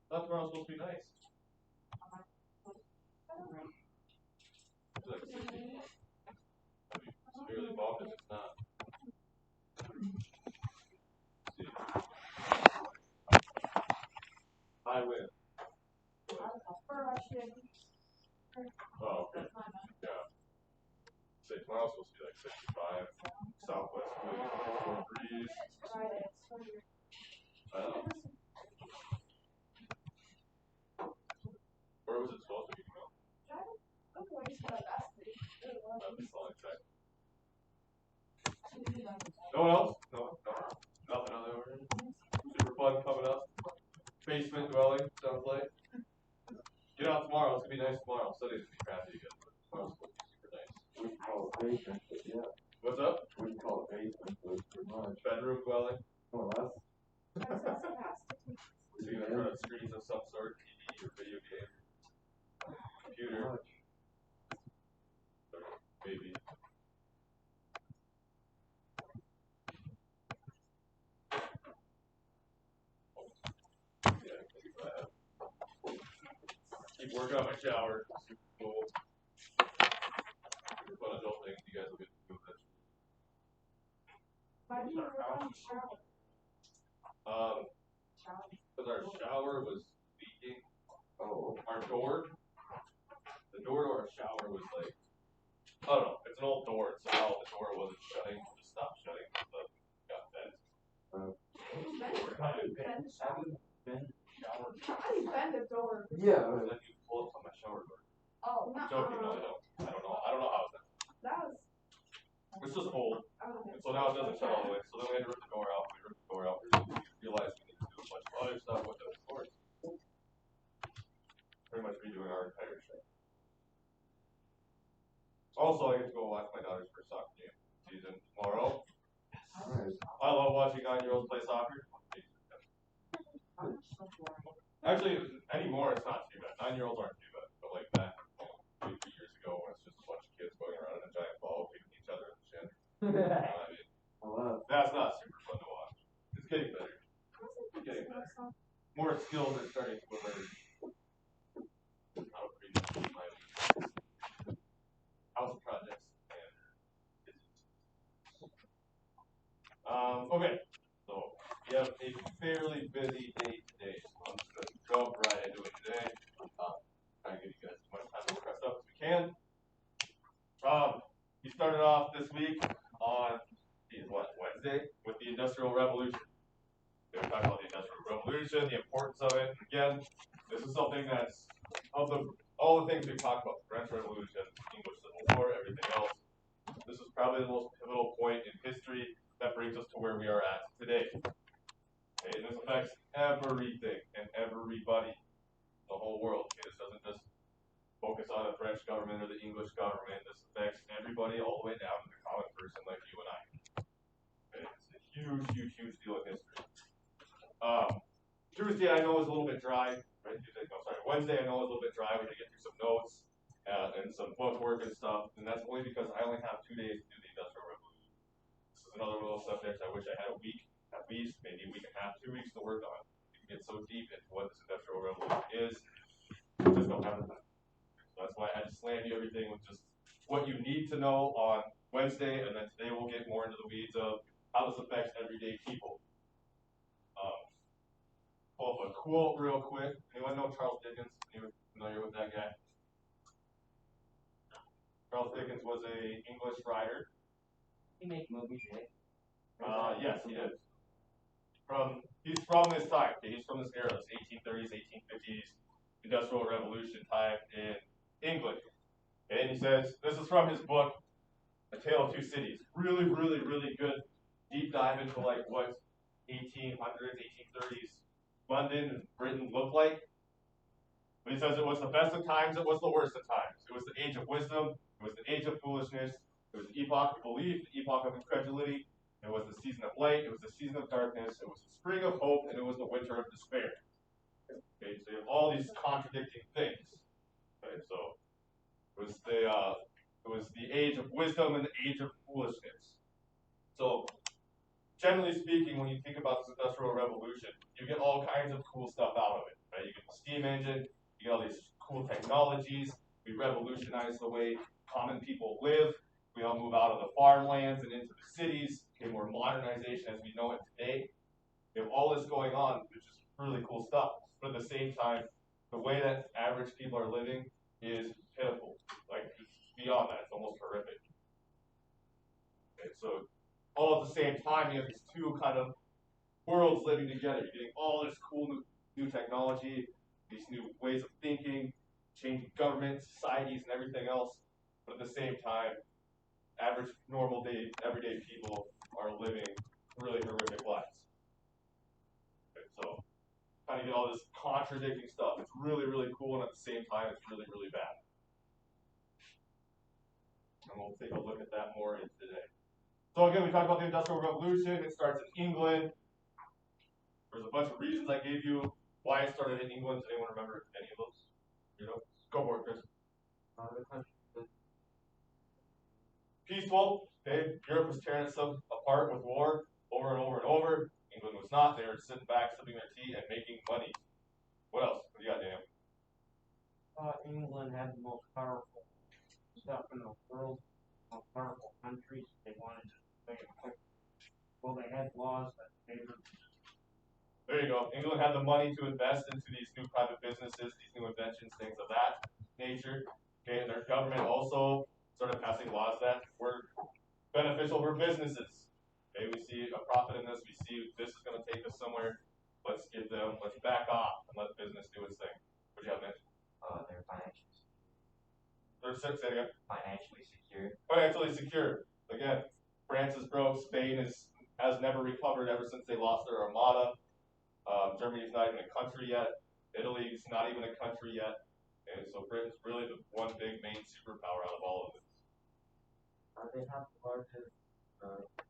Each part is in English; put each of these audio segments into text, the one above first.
Thought tomorrow's supposed to be nice. It's like 60. I'd be severely bummed if it's not. Let's see. High wind. Oh, okay. Yeah. Say tomorrow's supposed to be like 65. Southwest wind, 4 breeze. I don't know. Where was it supposed to be? That's all I checked. No one else? No. Nothing on the order. Super fun coming up. Basement dwelling, sounds like. Get out tomorrow. It's gonna be nice tomorrow. Sunday's gonna be crappy again. Tomorrow's supposed to be super nice. We call it basement, but yeah. What's up? We call it basement, but it's pretty much. Bedroom dwelling. Well, that's. So you're gonna run screens of some sort, TV or video game, computer, maybe. Keep working on my shower. Super cool. Super fun adult things you guys will get to do with it. Why do you work on the shower? Because our shower was leaking. Oh. Our door, the door to our shower was like, I don't know, it's an old door, so now the door wasn't shutting, it just stopped shutting, so it got bent. How do you bend the shower? How do you bend a door? Yeah. And then you pull up on my shower door. Oh, I'm joking, no, I don't know how it's done. That was. It's just old, Okay. and so now it doesn't shut all the way, so then we had to rip the door out, we ripped the door out, we realized we need to do a bunch of other stuff with those doors. Pretty much redoing our entire shit. Also, I get to go watch my daughter's first soccer game season tomorrow. Nice. I love watching 9-year-olds play soccer. Actually, anymore it's not too bad. 9-year-olds aren't too bad, but like that, 2 years ago when it's just a bunch of kids going around in a giant ball kicking each other in the shin. I mean, Well, that's not super fun to watch. It's getting better. It's getting better. More skills are starting to emerge. House projects and okay, so we have a fairly busy day today, so I'm just going to jump right into it today. Try and give you guys as much time to look our stuff as we can. We started off this week on Wednesday with the Industrial Revolution. We were talking about the Industrial Revolution, the importance of it. Again, this is something that's of all the things we've talked about, the French Revolution, English Civil War, everything else. This is probably the most pivotal point in history that brings us to where we are at today. Okay, and this affects everything and everybody, the whole world. Okay, this doesn't just focus on the French government or the English government. This affects everybody all the way down to the common person like you and I. Okay, it's a huge, huge, huge deal in history. Tuesday I know is a little bit dry. Right? Wednesday I know is a little bit dry. We had to get through some notes and some book work and stuff, and that's only because I only have 2 days to do the Industrial Revolution. This is another little subject I wish I had a week, at least, maybe a week and a half, 2 weeks to work on. You can get so deep into what this Industrial Revolution is, you just don't have the time. So that's why I had to slam you everything with just what you need to know on Wednesday, and then today we'll get more into the weeds of how this affects everyday people. Pull up a quote real quick. Anyone know Charles Dickens? Anyone familiar with that guy? Charles Dickens was an English writer. He made movies, right? Yes, he did. He's from this time. Okay? He's from this era, this 1830s, 1850s, Industrial Revolution time in England. Okay? And he says, this is from his book, A Tale of Two Cities. Really, really, really good deep dive into like what 1800s, 1830s London and Britain looked like. But he says it was the best of times, it was the worst of times. It was the age of wisdom, it was the age of foolishness, it was the epoch of belief, the epoch of incredulity, it was the season of light, it was the season of darkness, it was the spring of hope, and it was the winter of despair. Okay, so you have all these contradicting things. Okay, so it was the age of wisdom and the age of foolishness. So generally speaking, when you think about this Industrial Revolution, you get all kinds of cool stuff out of it. right? You get the steam engine, you get all these cool technologies. We revolutionize the way common people live. We all move out of the farmlands and into the cities. Okay, more modernization as we know it today. We have all this going on, which is really cool stuff. But at the same time, the way that average people are living is pitiful. Like, it's beyond that. It's almost horrific. Okay, so all at the same time, you have these two kind of worlds living together. You're getting all this cool new technology, these new ways of thinking, changing governments, societies, and everything else. But at the same time, average, normal day, everyday people are living really horrific lives. Okay, so kind of get all this contradicting stuff. It's really, really cool, and at the same time, it's really, really bad. And we'll take a look at that more in today. So again, we talked about the Industrial Revolution. It starts in England. There's a bunch of reasons I gave you why it started in England. Does anyone remember any of those? You know, go for it, Chris. Peaceful. Okay, Europe was tearing itself apart with war over and over and over. England was not. They were sitting back, sipping their tea, and making money. What else? What do you got, Daniel? England had the most powerful stuff in the world, most powerful countries. They wanted to make it quick. Well, they had laws that favored. There you go. England had the money to invest into these new private businesses, these new inventions, things of that nature. Okay, and their government also started passing laws that were beneficial for businesses. Okay, we see a profit in this. We see this is going to take us somewhere. Let's back off and let business do its thing. What do you have, Mitch? They're financially Say it again. secure. Financially secure. Again, France is broke. Spain has never recovered ever since they lost their armada. Germany's not even a country yet. Italy's not even a country yet. And so Britain's really the one big main superpower out of all of this. They have the largest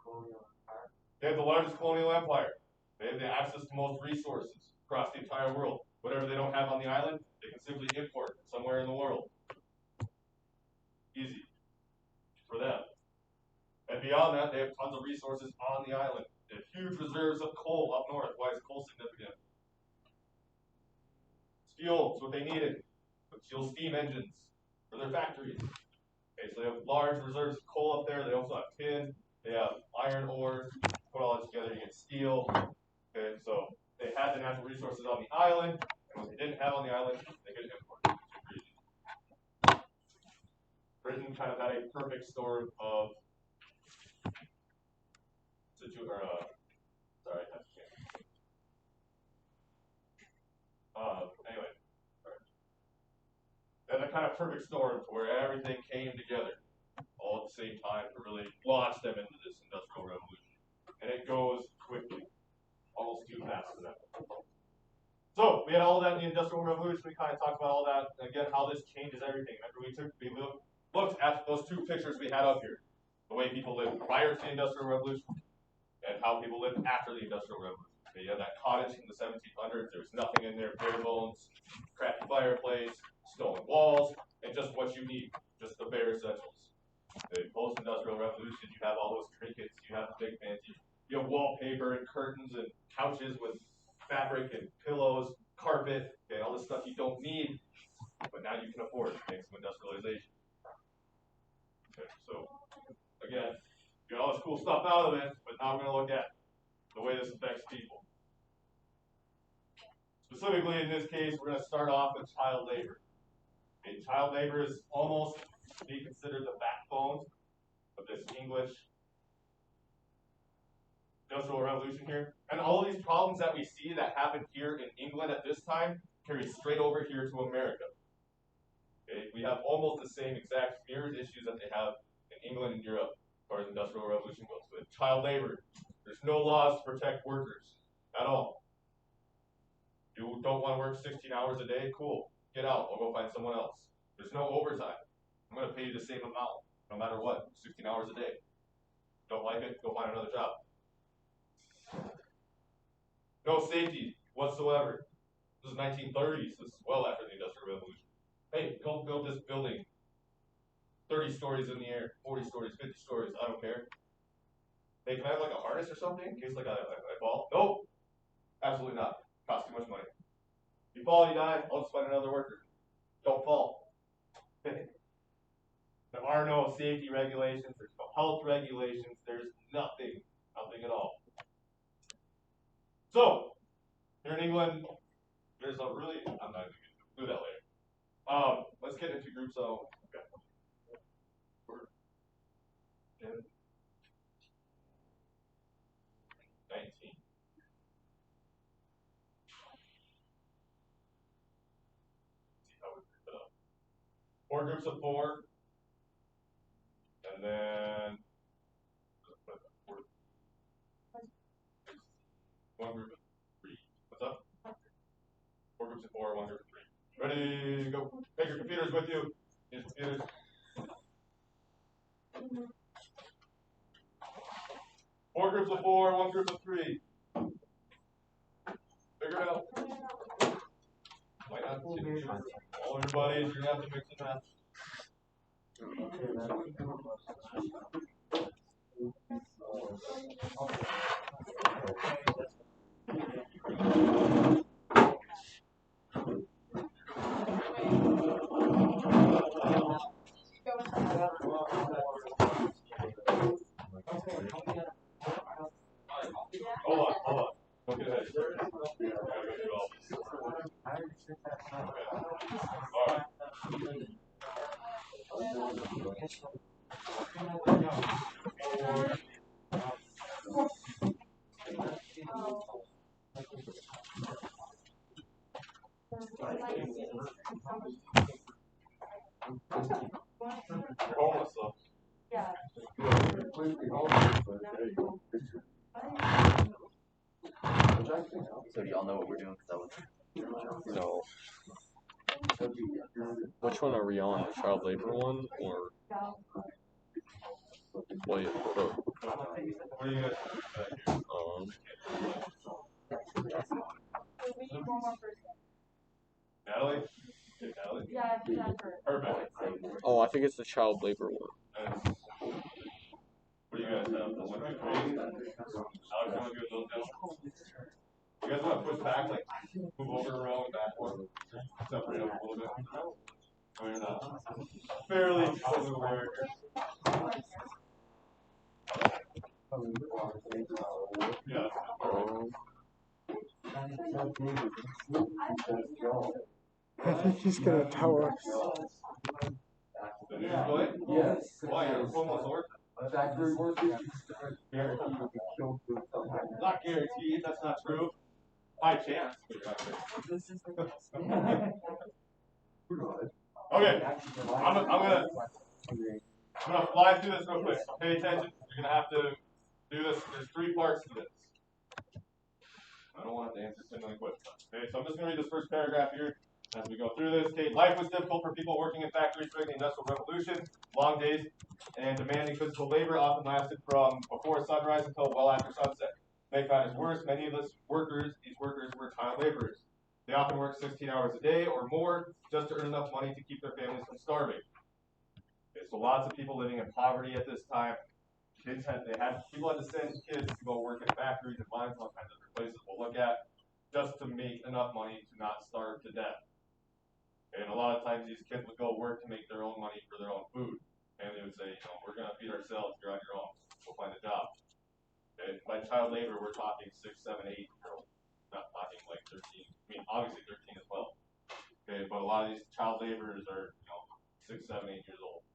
colonial empire. They have the largest colonial empire. They have the access to most resources across the entire world. Whatever they don't have on the island, they can simply import somewhere in the world. Easy for them. And beyond that, they have tons of resources on the island. They have huge reserves of coal up north. Why is coal significant? Steel is what they needed. Steel steam engines for their factories. Okay, so they have large reserves of coal up there. They also have tin. They have iron ore. Put all that together, you get steel. Okay, so they had the natural resources on the island, and what they didn't have on the island, they could import. Britain kind of had a perfect storm of anyway, sorry. They had a kind of perfect storm to where everything came together all at the same time to really launch them into this industrial revolution. And it goes quickly, almost too fast for them. So we had all that in the Industrial Revolution. We kind of talked about all that, and again, how this changes everything. Remember, we looked at those two pictures we had up here, the way people lived prior to the Industrial Revolution and how people lived after the Industrial Revolution. Okay, you had that cottage in the 1700s. There was nothing in there, bare bones, crappy fireplace, stone walls, and just what you need, just the bare essentials. The post-industrial revolution, you have all those trinkets, you have big fancy, you have wallpaper and curtains and couches with fabric and pillows, carpet, okay, all this stuff you don't need, but now you can afford thanks to industrialization. Okay, so again, get all this cool stuff out of it, but now we're going to look at the way this affects people. Specifically in this case, we're going to start off with child labor. Okay, child labor is almost to be considered the backbone of this English industrial revolution here. And all of these problems that we see that happen here in England at this time carry straight over here to America. Okay, we have almost the same exact mirrored issues that they have in England and Europe as far as industrial revolution goes. With child labor, there's no laws to protect workers at all. You don't want to work 16 hours a day? Cool. Get out. I'll go find someone else. There's no overtime. I'm going to pay you the same amount, no matter what, 16 hours a day. Don't like it? Go find another job. No safety whatsoever. This is 1930s. This is well after the Industrial Revolution. Hey, go build this building 30 stories in the air, 40 stories, 50 stories, I don't care. Hey, can I have like a harness or something in case like I fall? Nope. Absolutely not. Costs too much money. You fall, you die, I'll just find another worker. Don't fall. There are no safety regulations, there's no health regulations, there's nothing at all. So, here in England, there's a really, I'm not even gonna do that later. Let's get into groups of, okay. 10, 19. See how we group it up. 4 groups of 4, and then 1 group of 3. What's up? 4 groups of 4, 1 group of 3. Ready, go. Take your computers with you. Use computers. 4 groups of 4, 1 group of 3. Figure it out. Might not all your buddies, you're gonna have to mix and match. Hold on. Don't get ahead. You're homeless though. Yeah. Completely homeless, but there you go. So do y'all know what we're doing? Cause I was No. Which one are we on? The child labor one or what? What are you guys doing We need one more person. Natalie? Okay, Natalie. Yeah, it's not her. Perfect. Oh, I think it's the child labor one. And what do you guys have? 1, 2, 3. Alex, you wanna do those now? You guys wanna push back, like move over around backward, separate up a little bit? No, you're not. Fairly close aware. Yeah. I think he's gonna tell us. The news boy? Yes. Why, you're a homeless orphan? Factory workers guaranteed to be killed for something. Not guaranteed, that's not true. High chance, but you're not sure. Okay, I'm gonna fly through this real quick. Pay attention. You're gonna have to do this. There's 3 parts to this. I don't want to answer too many questions. Okay, so I'm just gonna read this first paragraph here as we go through this. Okay, life was difficult for people working in factories during the Industrial Revolution. Long days and demanding physical labor often lasted from before sunrise until well after sunset. To make matters worse, many of these workers were child laborers. They often worked 16 hours a day or more just to earn enough money to keep their families from starving. Okay, so lots of people living in poverty at this time. People had to send kids to go work in factories and mines and all kinds of other places we'll look at just to make enough money to not starve to death. And a lot of times these kids would go work to make their own money for their own food. And they would say, you know, we're gonna feed ourselves, you're on your own, go find a job. Okay, by child labor we're talking 6, 7, 8-year-olds. Not talking like 13, I mean obviously 13 as well. Okay, but a lot of these child laborers are, you know, 6, 7, 8 years old.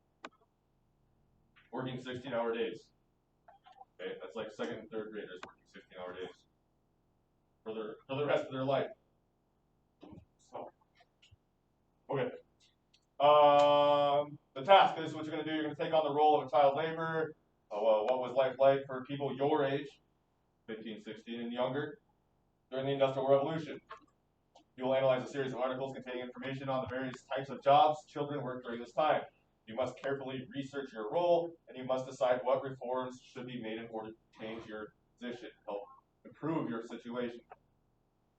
Working 16-hour days. Okay, that's like 2nd and 3rd graders working 16-hour days. For the rest of their life. So okay. The task, this is what you're gonna do. You're gonna take on the role of a child laborer. What was life like for people your age, 15, 16 and younger, during the Industrial Revolution? You will analyze a series of articles containing information on the various types of jobs children worked during this time. You must carefully research your role, and you must decide what reforms should be made in order to change your position, help improve your situation.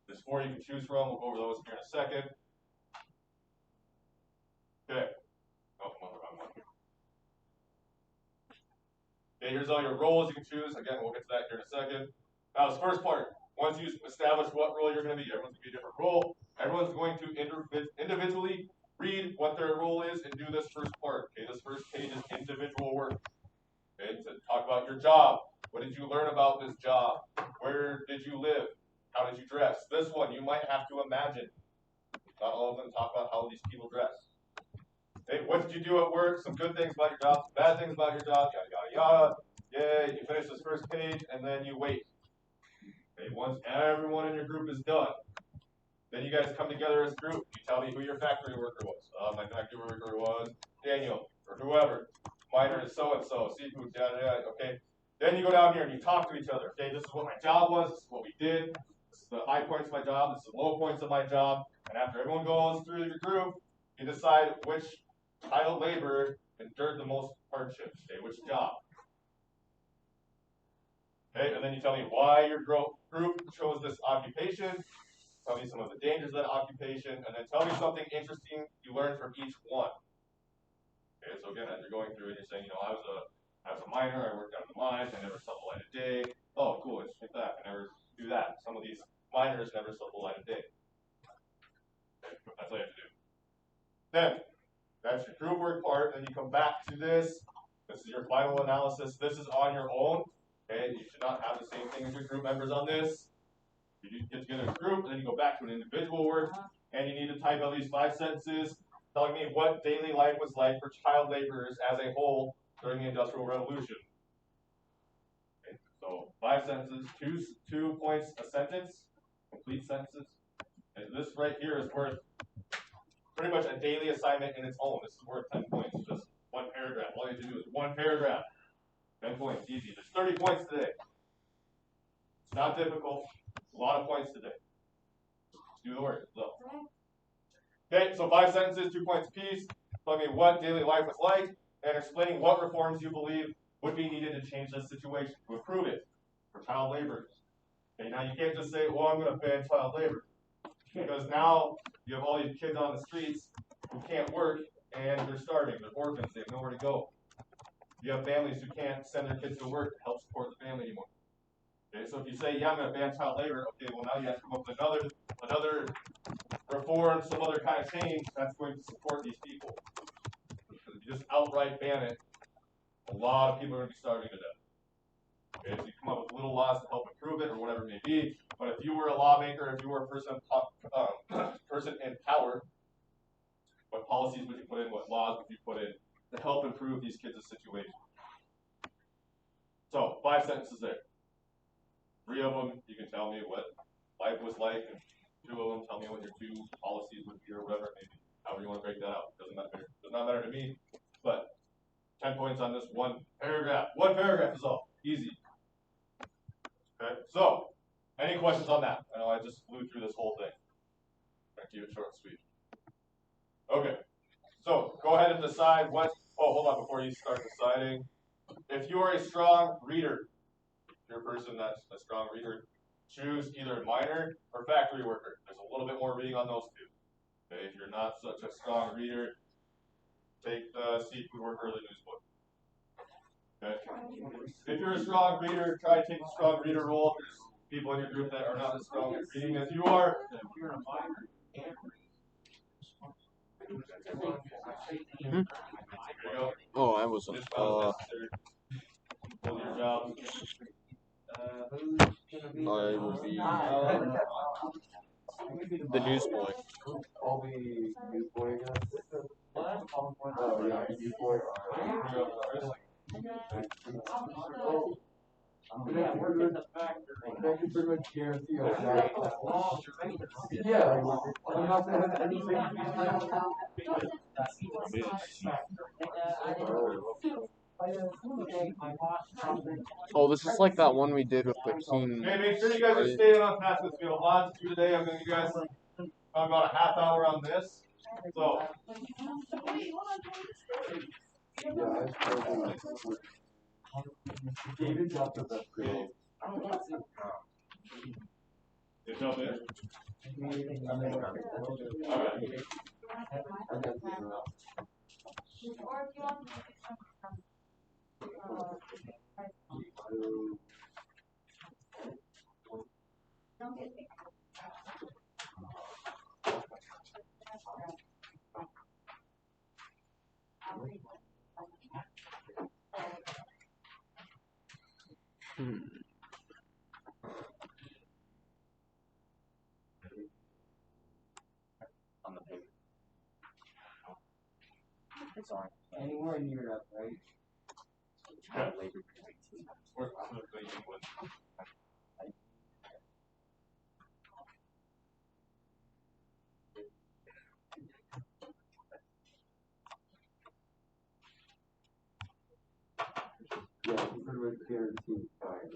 There's 4 you can choose from. We'll go over those here in a second. Okay. Oh, come on, the wrong one. Okay, here's all your roles you can choose. Again, we'll get to that here in a second. Now, this first part. Once you establish what role you're going to be, everyone's going to be a different role. Everyone's going to individually read what their role is and do this first part. Okay, this first page is individual work. Okay, to talk about your job. What did you learn about this job? Where did you live? How did you dress? This one you might have to imagine. Not all of them talk about how these people dress. Okay, what did you do at work? Some good things about your job, some bad things about your job, yada yada yada. Yeah, you finish this first page and then you wait. Okay, once everyone in your group is done, then you guys come together as a group. You tell me who your factory worker was. My factory worker was Daniel, or whoever. Minor is so-and-so, seafood, yada yada, okay? Then you go down here and you talk to each other. Okay, this is what my job was, this is what we did, this is the high points of my job, this is the low points of my job. And after everyone goes through your group, you decide which child labor endured the most hardships, okay, which job. Okay, and then you tell me why your group chose this occupation, tell me some of the dangers of that occupation, and then tell me something interesting you learned from each one. Okay, so again, as you're going through it, you're saying, you know, I was a miner, I worked out in the mines, I never saw the light of day. Oh, cool, it's like that, I never do that. Some of these miners never saw the light of day. Okay, that's all you have to do. Then, that's your group work part, then you come back to this. This is your final analysis. This is on your own. Okay, you should not have the same thing as your group members on this. You get together as a group, and then you go back to an individual work, and you need to type at least 5 sentences telling me what daily life was like for child laborers as a whole during the Industrial Revolution. Okay, so 5 sentences, 2 points a sentence, complete sentences. And this right here is worth pretty much a daily assignment in its own. This is worth 10 points, just 1 paragraph. All you have to do is 1 paragraph. 10 points, easy. There's 30 points today. It's not difficult. A lot of points today. Do the work. So. Okay, so 5 sentences, 2 points apiece. Tell me what daily life was like, and explaining what reforms you believe would be needed to change this situation, to improve it for child laborers. Okay, now you can't just say, well, I'm going to ban child labor. Because now you have all these kids on the streets who can't work, and they're starving. They're orphans. They have nowhere to go. You have families who can't send their kids to work to help support the family anymore. Okay, so if you say, yeah, I'm going to ban child labor, okay, well now you have to come up with another reform, some other kind of change that's going to support these people. Because if you just outright ban it, a lot of people are going to be starving to death. Okay, so you come up with little laws to help improve it or whatever it may be. But if you were a lawmaker, if you were a person in power, what policies would you put in? What laws would you put in to help improve these kids' situation? So 5 sentences there. 3 of them, you can tell me what life was like, and 2 of them tell me what your 2 policies would be or whatever it may be. However you want to break that out. Does not matter to me. But 10 points on this 1 paragraph. 1 paragraph is all. Easy. Okay, so any questions on that? I know I just flew through this whole thing. I keep it short and sweet. Okay, so go ahead and decide what. Oh, hold on before you start deciding. If you are a strong reader, if you're a person that's a strong reader, choose either miner or factory worker. There's a little bit more reading on those 2. Okay, if you're not such a strong reader, take the seafood worker or the newsbook. Okay. If you're a strong reader, try to take the strong reader role. There's people in your group that are not as strong at reading as you are. If you're a minor, you can't read. There you go. Oh, I wasn't. Just found necessary. Hold your job. Who's gonna be I will be the newsboy. I'll be newsboy again. What? Oh, yeah, newsboy. Yeah, work in the factory. I can pretty much guarantee I'll Right. die. Oh, you're making it. Yeah, I'm not gonna have anything. Oh, this is like that one we did with the king. Okay, make sure you guys are staying on task. We have a lot to do today. I'm going to give you guys about a half hour on this. So, Yeah, I struggle with David dropped the best grade. you jump in. Sorry. Anywhere near that, right? Yeah. Labor Day too. Or specifically England. Yeah, it's pretty much guaranteed time.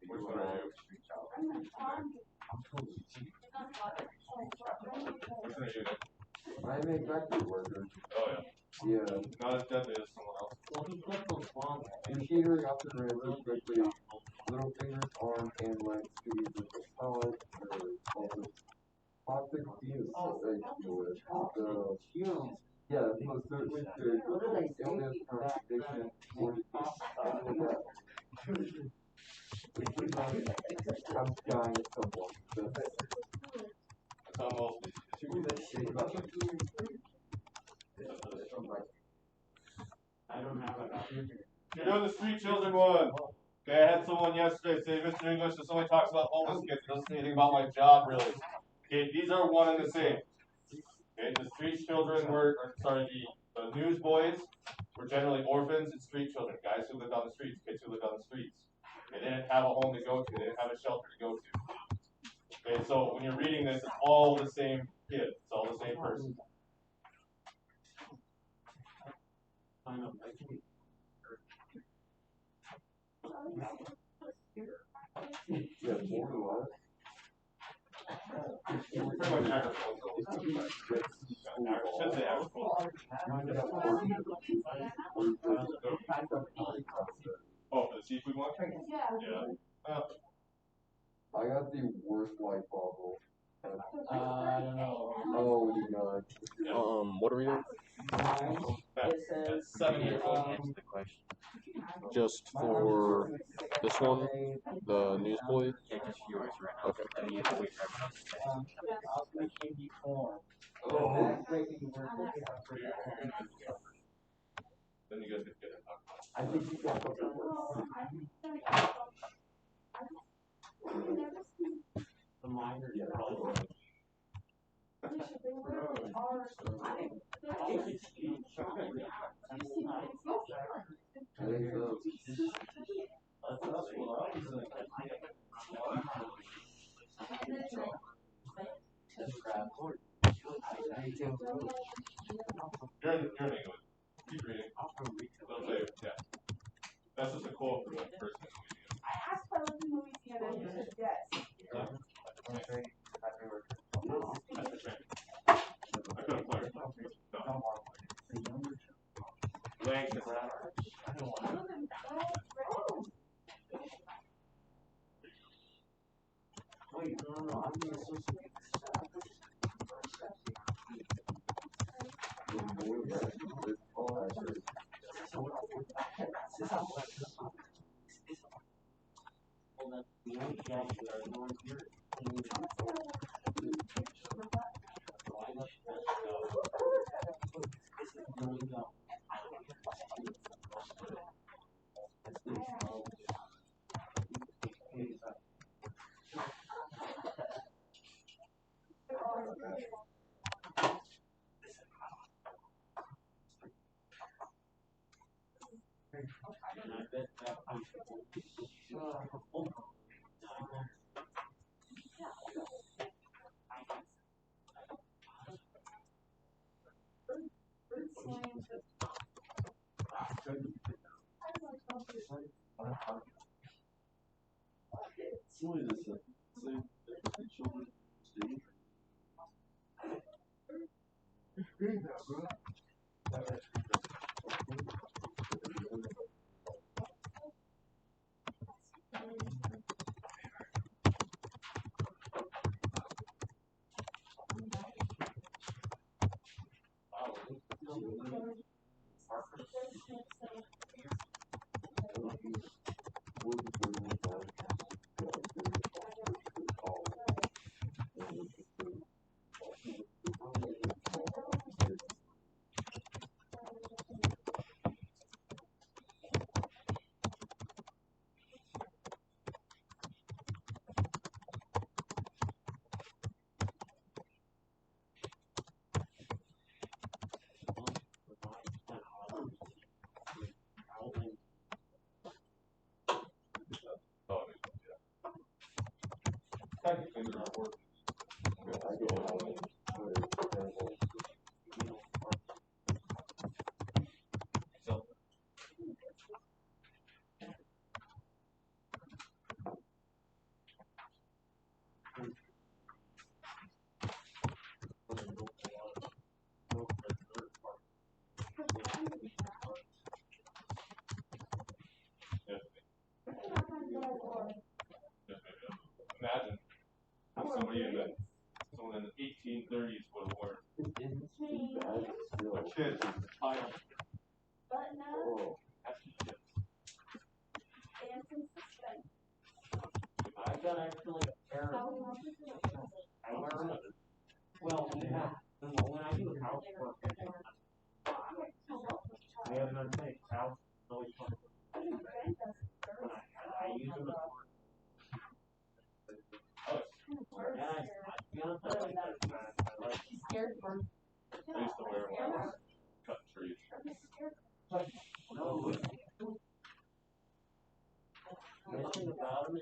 Which one are you? Which one are you? I'm a factory worker. Oh yeah. Yeah. Not as deadly as someone else. Well, he got those long. Machinery often raises quickly. Little fingers, arms, and legs to use as a solid or toxic fumes that they deal with. The Fumes. yeah, so certainly could illness, constipation, or disease. I'm dying someone. It's almost. I don't have it. You're doing the street children one. Okay, I had someone yesterday say, Mr. English, this only talks about homeless kids. It doesn't say anything about my job, really. Okay, these are one and the same. Okay, the street children were, the newsboys were generally orphans and street children, guys who lived on the streets, kids who lived on the streets. They didn't have a home to go to, they didn't have a shelter to go to. Okay, so when you're reading this, it's all the same kid, it's all the same person. Yeah, more than what? Pretty much agricultural. I should say agricultural. Oh, for the seafood one? Yeah. I got the worst life bubble. I don't know. Oh my god. What are we doing? That's 7 years old. Answer the question. Just for this one, the newsboy? Yeah, just yours right now. Okay. And you have to wait for everyone else. I'll make you form. Oh. Then you guys could get it. I think you got something worse. The minor. I think so. You're in England. Keep reading. They'll say, yeah. That's just a quote from one person in Louisiana. I asked her in Louisiana and she said yes. That's the same. I could have played. No. Langston. Wait, no, I'm the associate. technically they're not working. I get it. So, imagine somebody in the someone in the 1830s would have worked. A kid, title. Oh, I got actually a pair of, I learned, well, yeah, when I do housework, I have an unfinished house, it's always fun. I use them as and I be honest, I like that. I like I used to wear one when I was cutting trees. the thing about them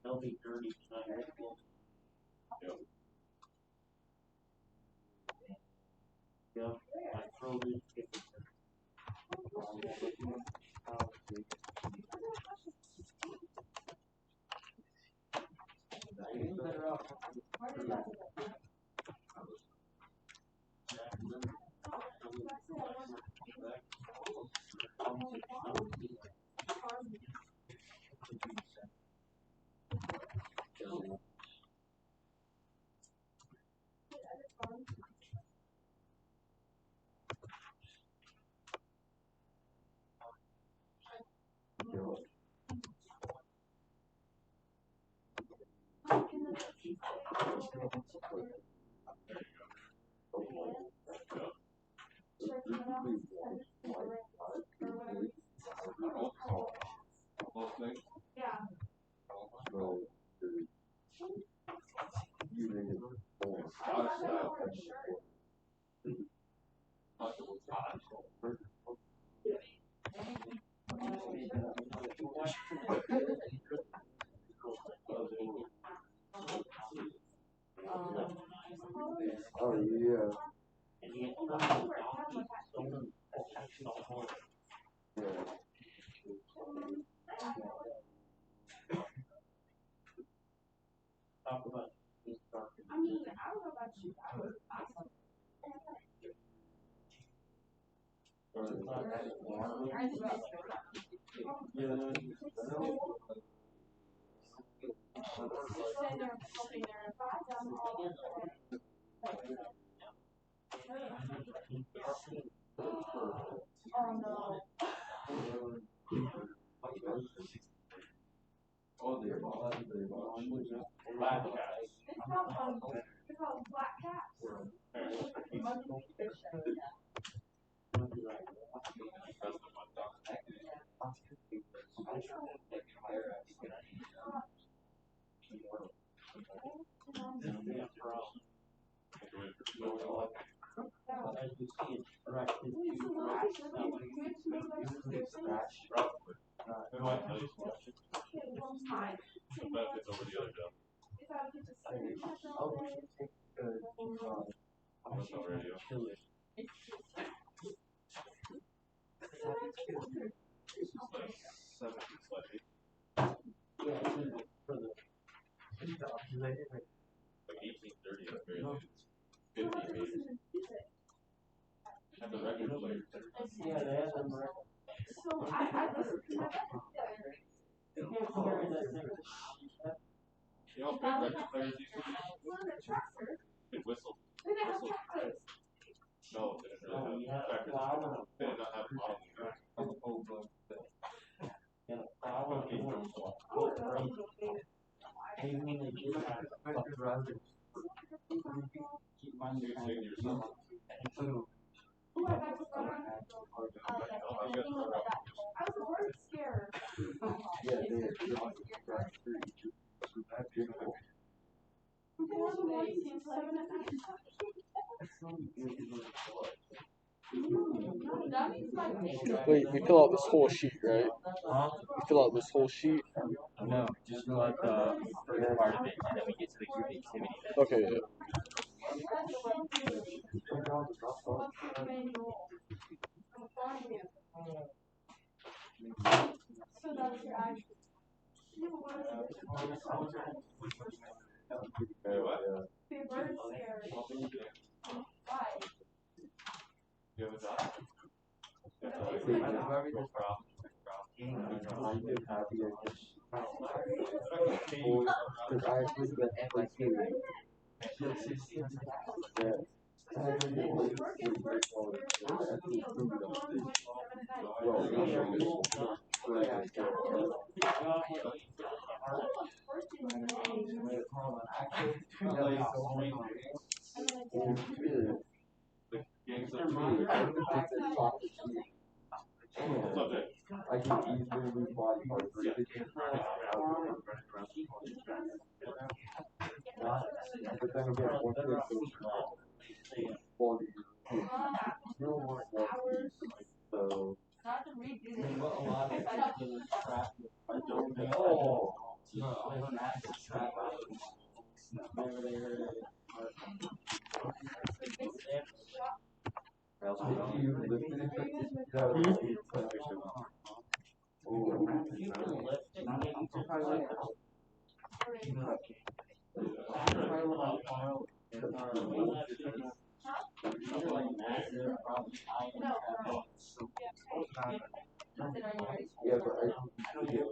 they'll be dirty tonight. Yeah, I throw these chickens. Those things. so, you make it more Scottish style. Possible Scottish. Oh, yeah. And you get Yeah. talk about this dark. I mean, I don't know about you, I would buy something. I just got sitting there hoping there and buy them all. Oh no. Oh, they're black cats. It's called black cats. Monkey fish. As you see, it's directed to They might tell you some benefits over the other job. What's on radio? It's like 70 slightly. Like 1830 at the very least. 50 maybe. And the record player. yeah, they have them record. So I listened to that. You know how big record players used to be? One of the tractors. Big whistle. They didn't have tractors. No, they didn't really have tractors. They did not have a model. And a flower. And you mean they do have keep on You can sing yourself. Ooh, I got to start on. You got to start off. I was a word scared. Yeah, they Wait, we fill out this whole sheet, right? You fill out this whole sheet. No, just like the first part of it, and then we get to the creativity. Okay. Yeah. You have a job? Because I actually spent like 2 weeks. Subject. I can easily lose body parts. But then again, once they go quality, real work so. Not to redo this. A lot of people trap I don't know. Oh. Yeah, but I don't get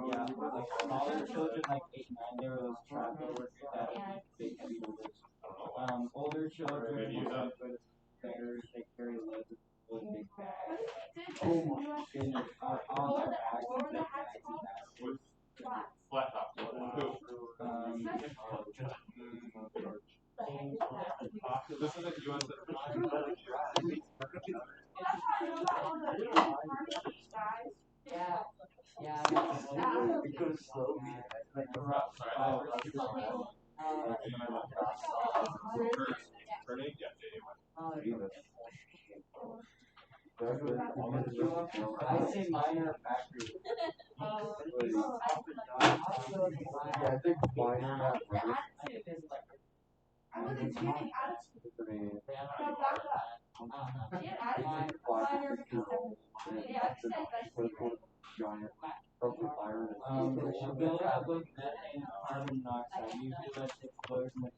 Yeah, like smaller children, like 8, 9, there was trap doors that big people. Older children, beggars, they carry loads of big bags. And on their back, big bags. Flat top. This is a US. Yeah. because slowly, like the rock. Turning, yeah, I say minor factory. Yeah, I think minor not really. I mean, giant, probably iron. Build up with methane and carbon monoxide. Usually that's explosion.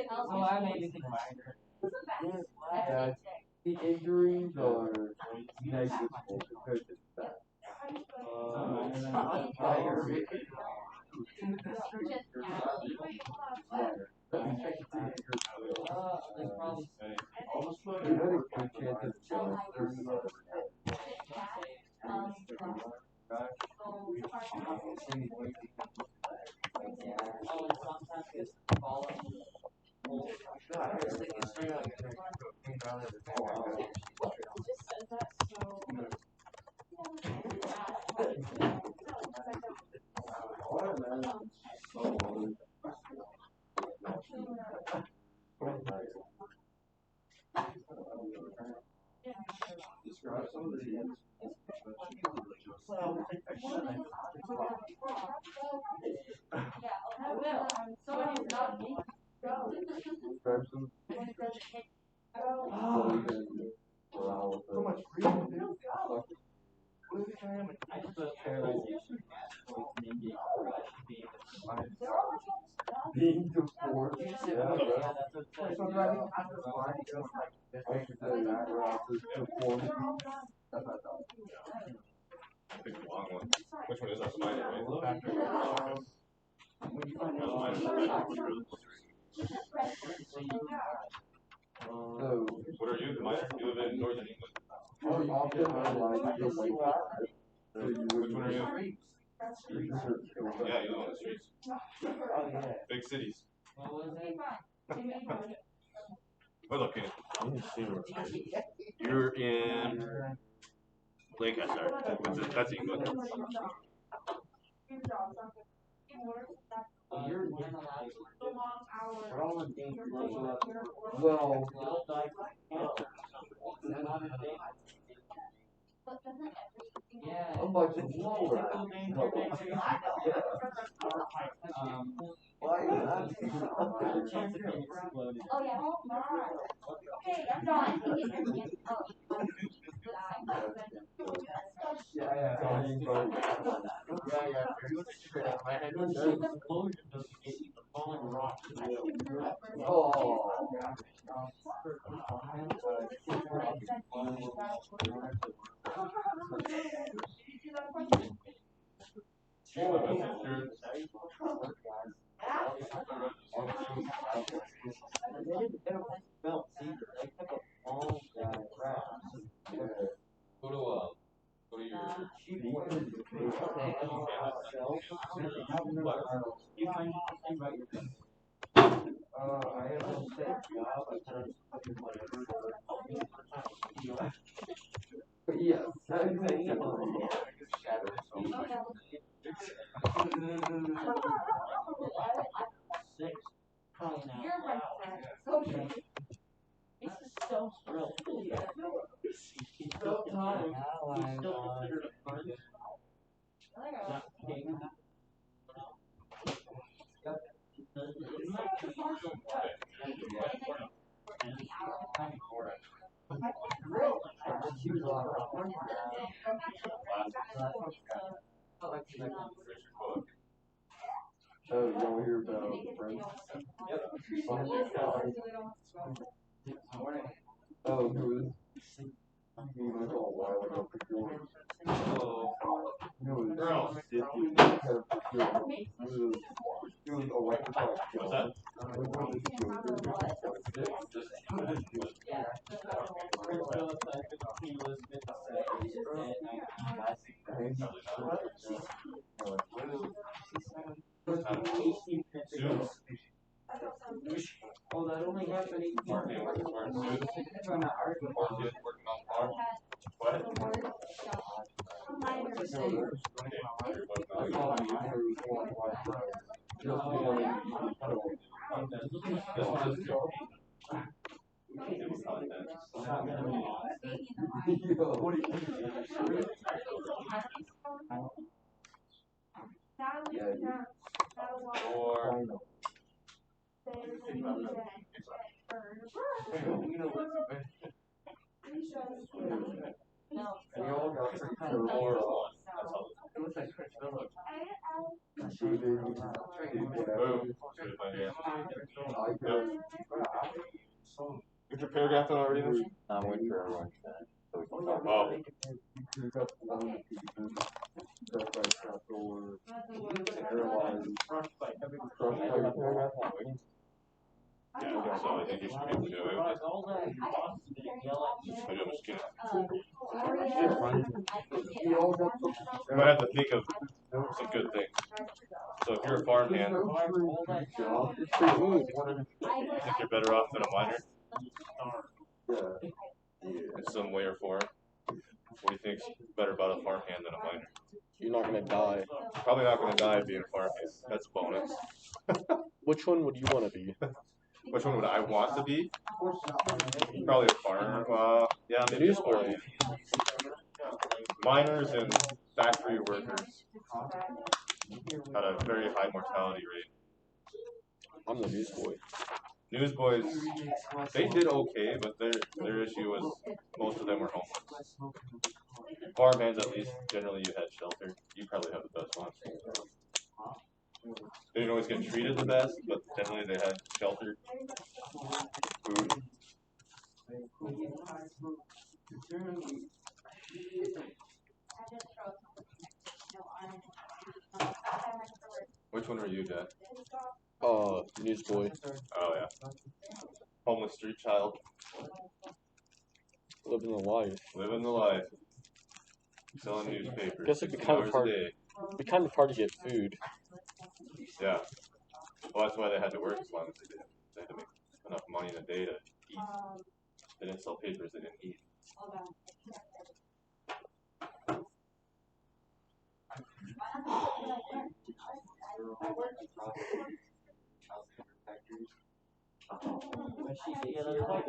Oh, I made it minor. Yeah, the injuries are negligible compared to that. Being deformed. Pick the long one. Which one is our spider, right? So, What are you? You live in northern England. often I like to like so you Which one are you? would Yeah, you live on the streets. Big cities. We're located. Let me see where you're in Lancaster. That's England. You're all in danger. Well, Yeah. I'm much smaller. Why is that? Oh, yeah. Okay, I'm done. Yeah. Yes. You're my friend. Okay. It's so thrilled. He's still time. He's still considered a friend. Not king. Oh, you don't hear about friends? Oh, who is? He was all wild ago for sure. Girls. He was electrified. What's that? Oh, that only happened 18 Martin working on suits. Martin working on farm. What? Or Is your paragraph done already? I'm waiting for everyone to finish. So we can talk. Oh. Yeah, so I think you should be able to do it. all that Maybe I'm just kidding. You might have to think of some good things. So if you're a farmhand, you think you're better off than a miner in some way or form? What do you think's better about a farmhand than a miner? You're not gonna die. Probably not going to die being a farmhand. That's a bonus. Which one would you want to be? Which one would I want to be? Probably a farmer. Yeah, maybe a farmhand. Miners and factory workers had a very high mortality rate. I'm the newsboy. Newsboys, they did okay, but their issue was most of them were homeless. Farmhands, at least, generally you had shelter. You probably have the best ones. They didn't always get treated the best, but generally they had shelter, food. Which one were you, Dad? Newsboy. Oh yeah. Homeless street child. Living the life. Living the life. Selling newspapers. Guess it'd be 16 kind of hours hard. a day. It'd be kind of hard to get food. Yeah. Well, that's why they had to work as long as they did. They had to make enough money in a day to eat. They didn't sell papers, they didn't eat. When she gets here,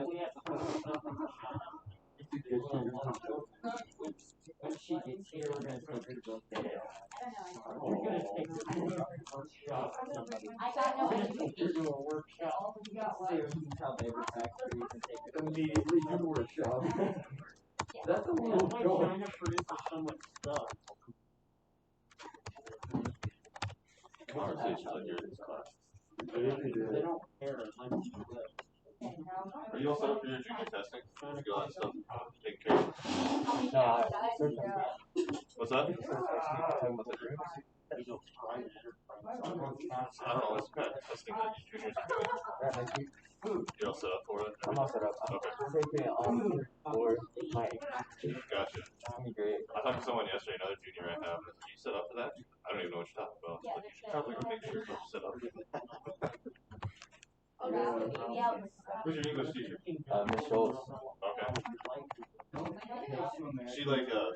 when she gets here, we're gonna take her to go get it. We're gonna take her to a workshop. We're doing a workshop. See if we can tell labor factories and take her. Immediately do workshop. That's a little Why goal. China produces so much stuff? Conversations like yours in class. They don't care as much as you do. Are you all set up for your junior testing? You got all that stuff taken care of? What's that? I don't know, what's the kind of testing that you juniors are doing? You're all set up for it? I'm all set up. Okay. Taking it for my Gotcha. great. I talked to someone yesterday, another junior I have. Are you set up for that? I don't even know what you're talking about. Like, you should probably go make sure you're set up. Who's your English teacher? Miss Schultz. Okay. She like good.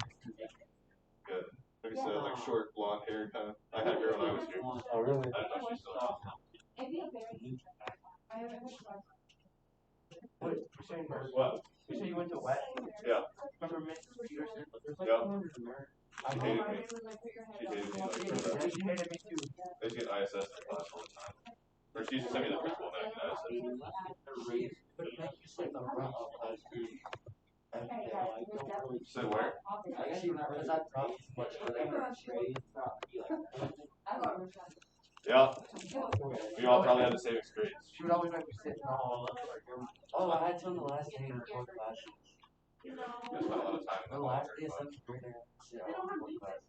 Like I said, like short blonde hair kind of. I had her when I was here. Oh, really? I didn't know she still had. What? You say you went to West? Yeah. Remember Miss Peterson? Yeah. She hated me. She hated me like for that. She hated me too. I used to get ISS in class all the time. Or she used to send me to the principal and I get ISS. Said where? Yeah. We all probably had the same experience. She would always make me sit in the hall. Oh, I had some the last day in fourth class. I spent a lot of time in The the last hall. day of seventh grade.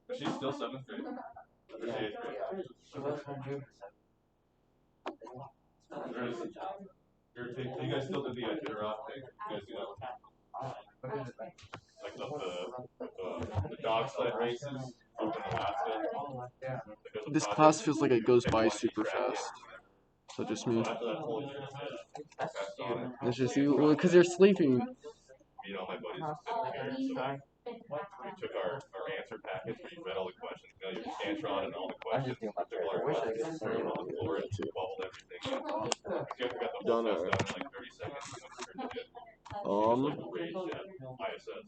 Is she still 7th grade? Or is she 8th grade? She was from June. Do you guys still do the Iditarod thing? You guys do that? Like the dog sled races up in Alaska. This class feels like it goes by super fast. So just me. So after that whole year, that's on it. It's just you, well, because you're sleeping. You know, my buddies just sitting there. So we took our answer packets where you read all the questions. You know, your scantron and all the questions. Took all our questions, threw them on the floor, and bubbled everything. You have to get the whole test done in like 30 seconds. Rage at ISS.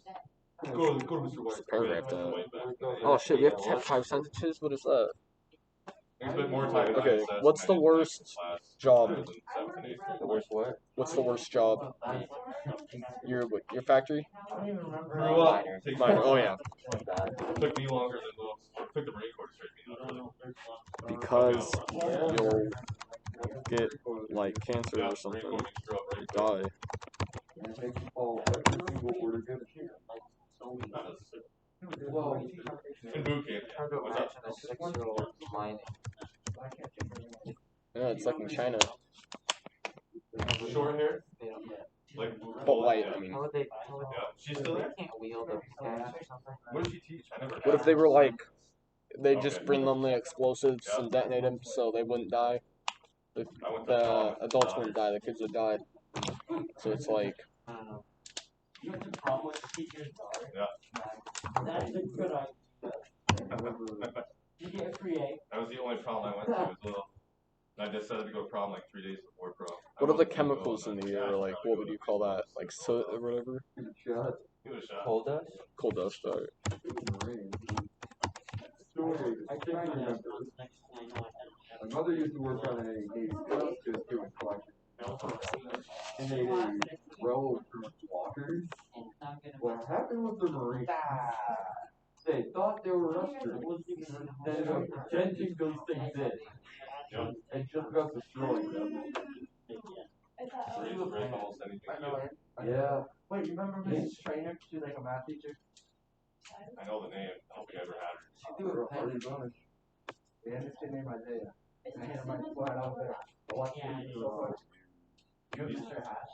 Go to Mr. White. Paragraph that. Oh shit, we have to have 5 sentences? What is that? We spent more time in Okay, ISS what's than the I did worst in class job? in 7th and 8th grade. The worst what? What's the worst job? Your factory? Grew up. Mine. Oh yeah. Took me longer than most. Took the Marine Corps to straighten me out. Because you'll get like cancer Yeah, or Marine something. Corps makes you grow up really quick. Die. And it makes you follow every single order given to you. Not necessarily. Well, In boot camp. What's up? A 6-year-old mine. Yeah, it's like in China. Short hair? Like, But white, yeah. I mean. How would they? Yeah. She's still there? Can't wield a staff or something. What does she teach? I never What if they were like, they just Okay. bring them the explosives and detonate them so they wouldn't die? I went to The adults wouldn't die, the kids would die. So it's like, I don't know. You went to prom with the teacher's daughter? Yeah. That's a good idea. You get a free A. That was the only prom I went to as well. And I decided to go to prom like 3 days before prom. what are the chemicals in the air? Like, what would you call that? Like soot or whatever? give it a shot. Give it a shot. Cold dust? Coal dust, alright. Marine. Story, I can't remember. My mother used to work on a Navy ship, just doing collection. And they drove through walkers. What happened with the Marines? They thought they were Russians. Then drenching those things in. Yeah. And just about destroying them. Break almost anything. Yeah. Wait, you remember Mrs. Trainer? She was like a math teacher. I know the name. I don't think I ever had her. She threw a pen. The understand name Isaiah. And I had my flat out there. Watch it. You know Mr. Hash?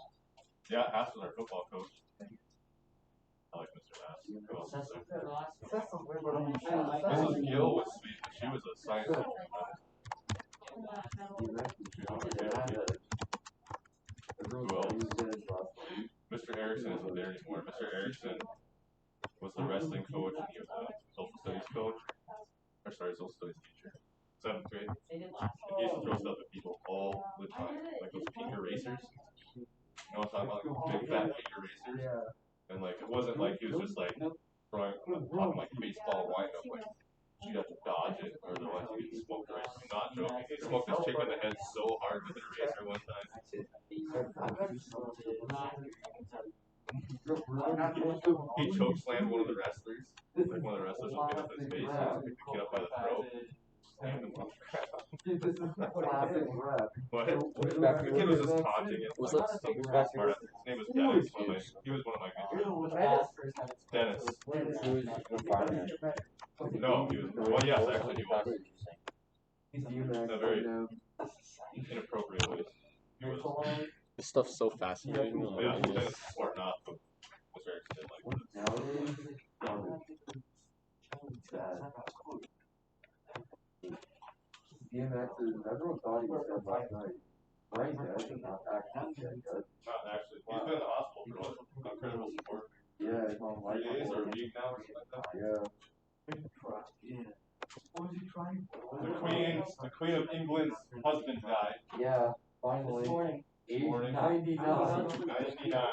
Yeah, Haas was our football coach. I like Mr. Haas. Who else is there? Mrs. Gill was sweet, but she was a science teacher. Mr. Harrison social studies teacher. 7th grade. And he used to throw stuff at people all the time, like those pink erasers. You know what I'm talking about? Like big fat pink erasers. Yeah. And like it wasn't like he was just like throwing popping like baseball windup, like you'd have to dodge it or otherwise you get smoked right. I'm not joking. He smoked this chick in the head so hard with an eraser one time. He choke slammed one of the wrestlers. Like one of the wrestlers was getting up his face. He just picked the kid up by the throat. Slammed him on the crap. But the kid was just taunting it. Was like, that- some best part of it. His name was Dennis. He was one of my mentors. Dennis. He was a farmer. No, he was. Well, yes, actually, he was. In a very inappropriate ways. He was. This stuff's so fascinating. Yeah, Dennis was smart enough, but was very interested DMX is, everyone thought he was dead last night. Brain dead, but not actually dead. Not actually. He's been in the hospital for what? Incredible support. Yeah, it's on 3 days or a week now or something like that. Yeah. The Queen of England's husband died. Yeah, finally. This morning. 99. 99.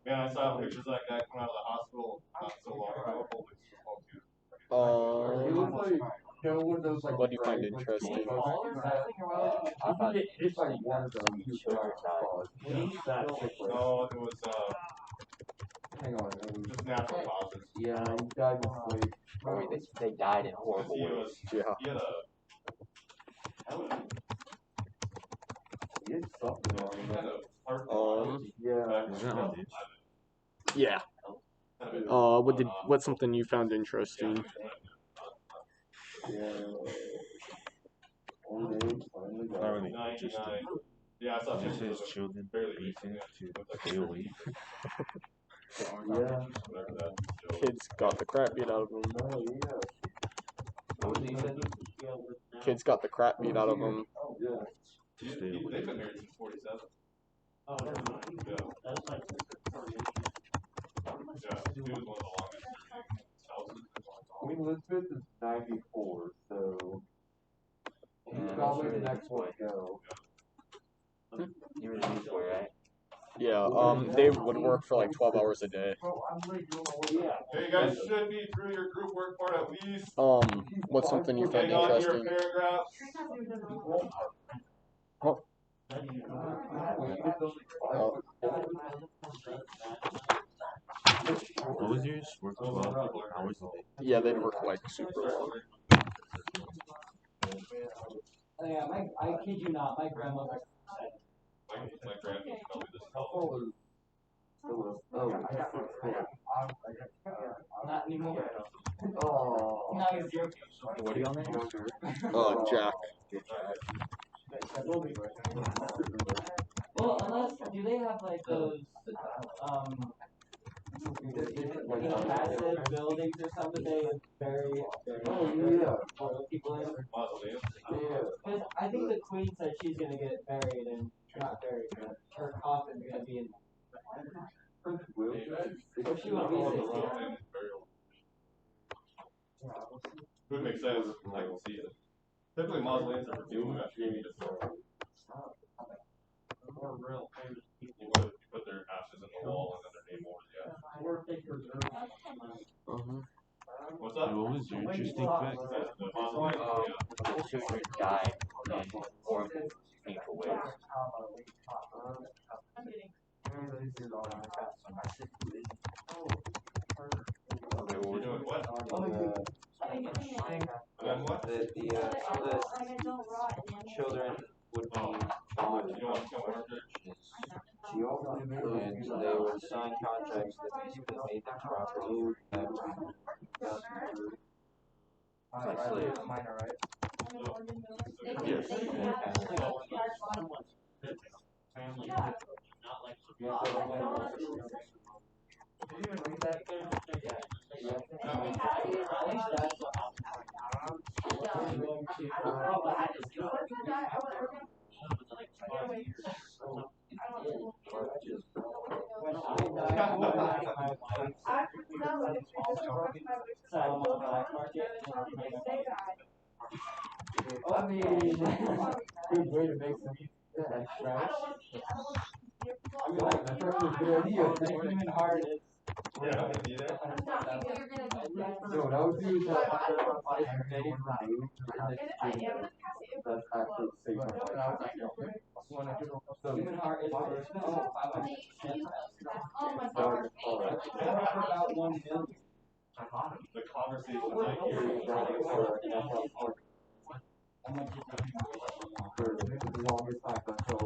Man, I saw pictures of that guy coming out of the hospital not so long ago. Holy He looks like, you know, one of those like. What do you find interesting? I think it's like one of them. No, it was Hang on. It was, just natural causes. yeah, he died in sleep. Oh, they died in horrible He ways. was. Yeah. He had a. He had something wrong. He had a heart. Yeah. Yeah. What's something you found interesting? Yeah. Old age, finally got it. 99. Yeah, I saw Just pictures his of him children barely eating eating. to stay awake. Yeah. Whatever that joke. Kids got the crap beat out of them. Oh, yeah. Kids got the crap beat out of them. Yeah. They've been married since 47. Oh, never mind. Yeah. That's like Yeah, he was one of the longest spouses. Queen Elizabeth is 94, so he's Yeah, probably that's the next one to go. You were the newsboy, right? Yeah, they would work for like 12 hours a day. Hey, you guys should be through your group work part at least. What's something you found Hang on to your interesting? paragraph. What was yours? Work 12 hours a day. Yeah, they'd work like super long. Yeah, I kid you not, my grandmother. My grandkids tell me this. Not anymore. Oh. Not even joking. What are you on there? Jack. Well, unless, do they have like those, massive buildings or something they bury people in? Mausoleum. Because I think the queen said she's gonna get buried and not buried, but her coffin's gonna be in. So she won't be 60. Would make sense. I can see it. Typically, mausoleums are for people who actually need to you put their ashes in the wall and then their name over the ashes. What's up? What was your interesting fact? The mausoleum. Yeah. Children die in horrible, painful ways. Okay, well, we're doing what? Then what? The children would be You don't want to kill Margaret? and they would sign contracts that basically made them property like slaves. I mean, good way to make some stretch. I mean, like, that's actually a good idea. Human heart is. Yeah, be there. So what I would do is that after I make one remove, that's actually safe my life. So, Human heart is worth about 1 million. The conversation I hear is for the longest time until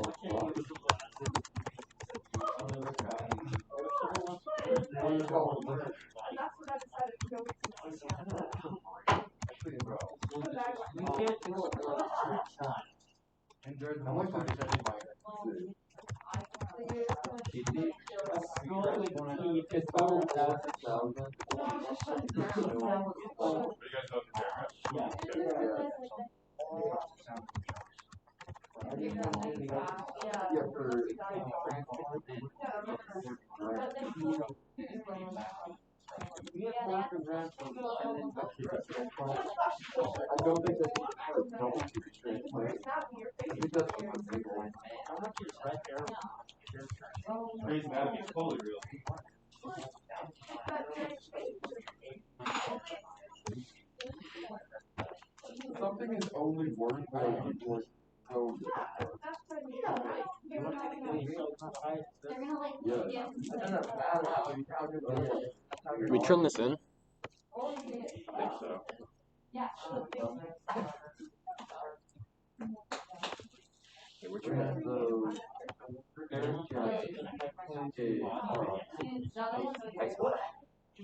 how much would you say my it's over 1,000. What do you guys know the paragraph? Yeah, for I don't think that's double to be translated. I think that's the one big one. Grey's Anatomy is totally real. Something is only worth what people are so We turn this in? I think so. We're trying to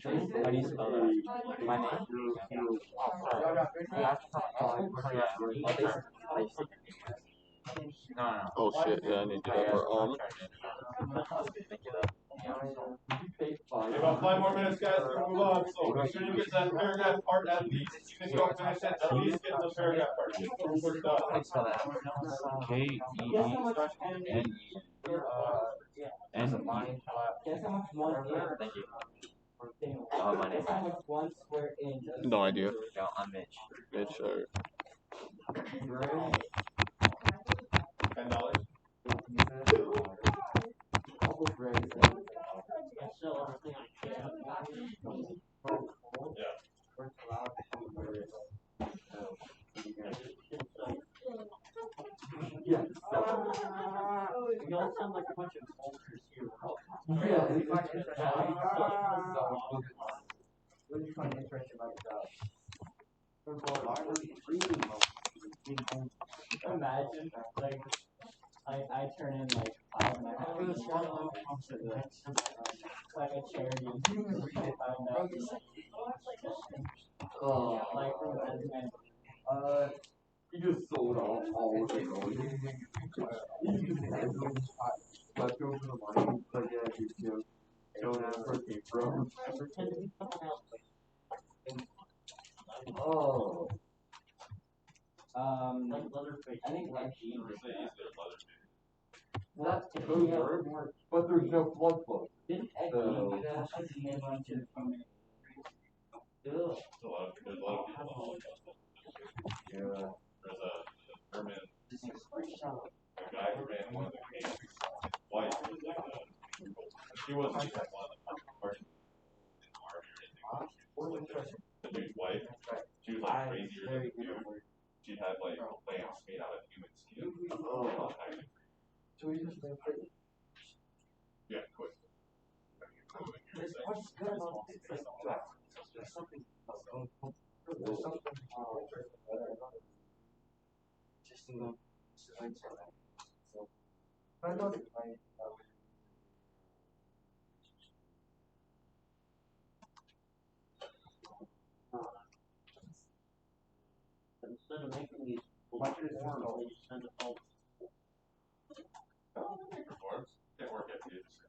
How do you spell that? My name? No. Oh shit, yeah, I need to do that part. We have about 5 more minutes, guys, to move on. So make sure you get that paragraph part at least. Even if you don't finish it, at least get the paragraph part. Just proof we're done. How do you spell that? K-E-E-N-E. N-E. Guess how much 1 is? Thank you. Oh, my name. Guess how much 1 square inch is? No idea. No, I'm Mitch. Mitch, $10. Yeah. You all sound like a bunch of vultures here. What do you find interesting about Imagine, like, I turn in like 5.5 minutes to the like a charity and find out like from the you just sold off all of it. Left over the money, but yeah, you just don't have where it came from. Oh. I think like Those work, but there's no flood flow. So, There's a lot of people. yeah. There's a Herman, a guy who ran one of the cases. His wife was like she wasn't like one of the parties in the army or anything. The dude's wife, she was like crazier than the dude. She had like lamps made out of human skin. Oh, So we just make it. yeah, quick. What's good about it? There's something. There's something. Just in the. So, I know that instead of making these lectures, they just send it all. Performs. Can't work at the industry.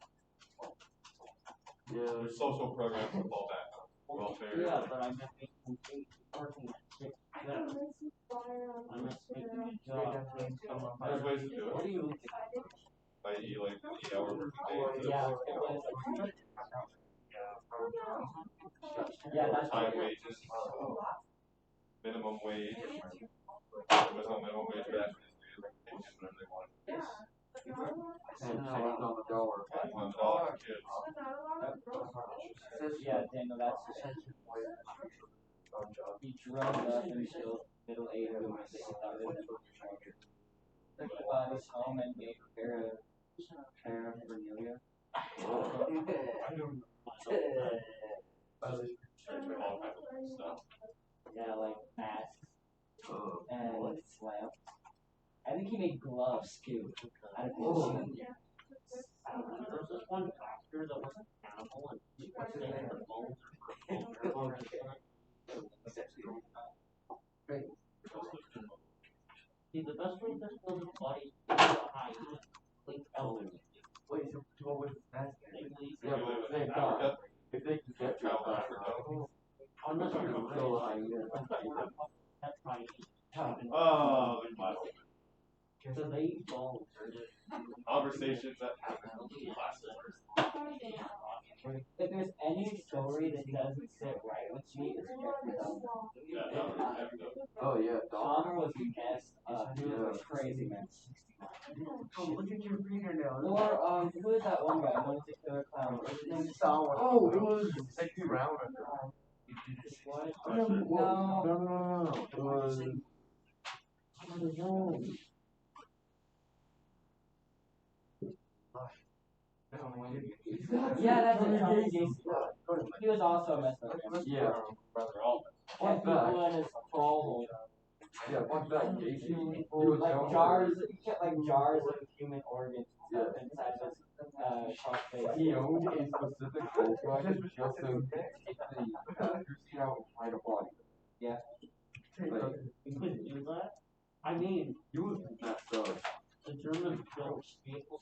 yeah. There's social programs with all that. Welfare. Yeah, but I meant making working at 6. I meant making a job. There's ways to do What do it. you think? Like 8-hour working days. Yeah, yeah, that's Time wages. minimum wage. There was no minimum wage back then. They just whatever they wanted. And $10 on the dollar. $1 kids. Yeah, Daniel, that's he drove up until middle age and started bought his home and made Cornelia. Yeah, like masks and lamps. I think he made gloves too. Out of his There was this one doctor that was a cannibal and he was saying the bones See, the best way to build his body is to hide like elderly. Wait, so what was that? Yeah, but they got If they can get you Unless you're so high, that's fine. oh, So they eat bones or just conversations that happen in classes. If there's any story that doesn't sit right with me, it's Jeffrey Dahmer. Oh yeah, Dahmer was messed up. He was a crazy man. Look at your fingernails. Or who is that one guy? I want to killer clown. What's his name? Oh, it was sexy round. What? No. It was. Yeah, that's it. He was also messed up. Yeah. And people in his problem. Yeah, fuck that. Gacy. He was Like jars, you get like jars of human organs inside his crossface. He owned a specific Volkswagen just so he could take the passenger seat out and hide a body. Yeah. Like, You couldn't do that? I mean, he was messed up. the Germans built vehicles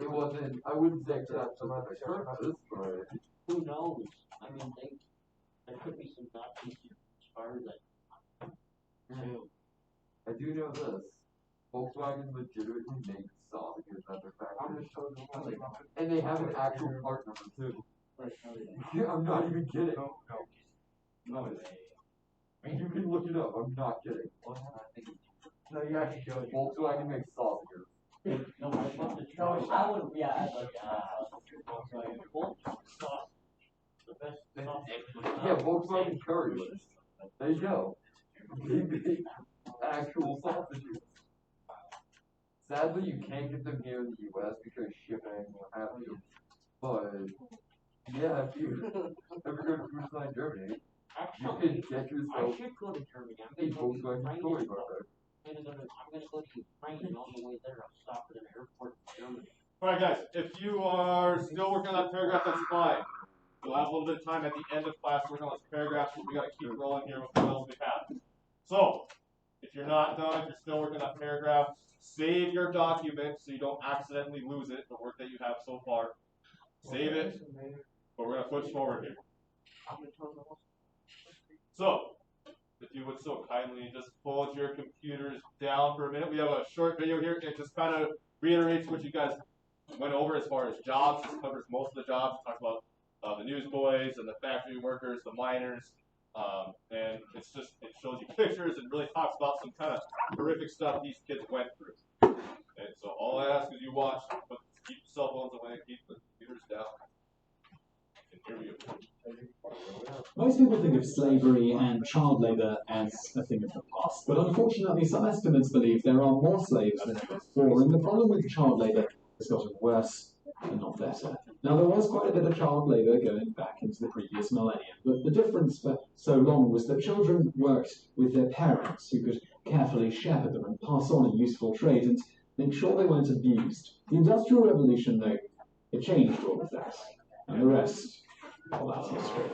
It wasn't, I wouldn't say that's some other purpose, but who knows? I mean, there could be some Nazis who inspired that. I do know this. Volkswagen legitimately makes sausages at their factory. And they have an actual part number too. Yeah, I'm not even kidding. No. And you can look it up, I'm not kidding. No, you actually show it. Volkswagen makes sausages. No, I love the No, choice. I would, yeah, I'd like The best sauce. Yeah, Volkswagen curry. There you go. They make actual sausages. Sadly, you can't get them here in the US because shipping and what have you. But, yeah, if you ever go to Cruise Germany, you can get I yourself should go to Germany. a Volkswagen toy bar. I'm gonna go to Ukraine, and on the way there, I'll stop at an airport in Germany. Alright guys, if you are still working on that paragraph, that's fine. We'll have a little bit of time at the end of class to work on those paragraphs, but we gotta keep rolling here with what else we have. So, if you're not done, if you're still working on that paragraph, save your document so you don't accidentally lose it, the work that you have so far. Save it, but we're gonna push forward here. So, if you would so kindly just hold your computers down for a minute. We have a short video here. It just kind of reiterates what you guys went over as far as jobs. This covers most of the jobs. It talks about the newsboys and the factory workers, the miners, and it shows you pictures and really talks about some kind of horrific stuff these kids went through. And so all I ask is you watch, but keep your cell phones away, keep the computers down. And here we go. Most people think of slavery and child labour as a thing of the past, but unfortunately some estimates believe there are more slaves than ever before, and the problem with child labour has gotten worse and not better. Now there was quite a bit of child labour going back into the previous millennium, but the difference for so long was that children worked with their parents, who could carefully shepherd them and pass on a useful trade and make sure they weren't abused. The Industrial Revolution, though, it changed all of that, and the rest, well, that's history.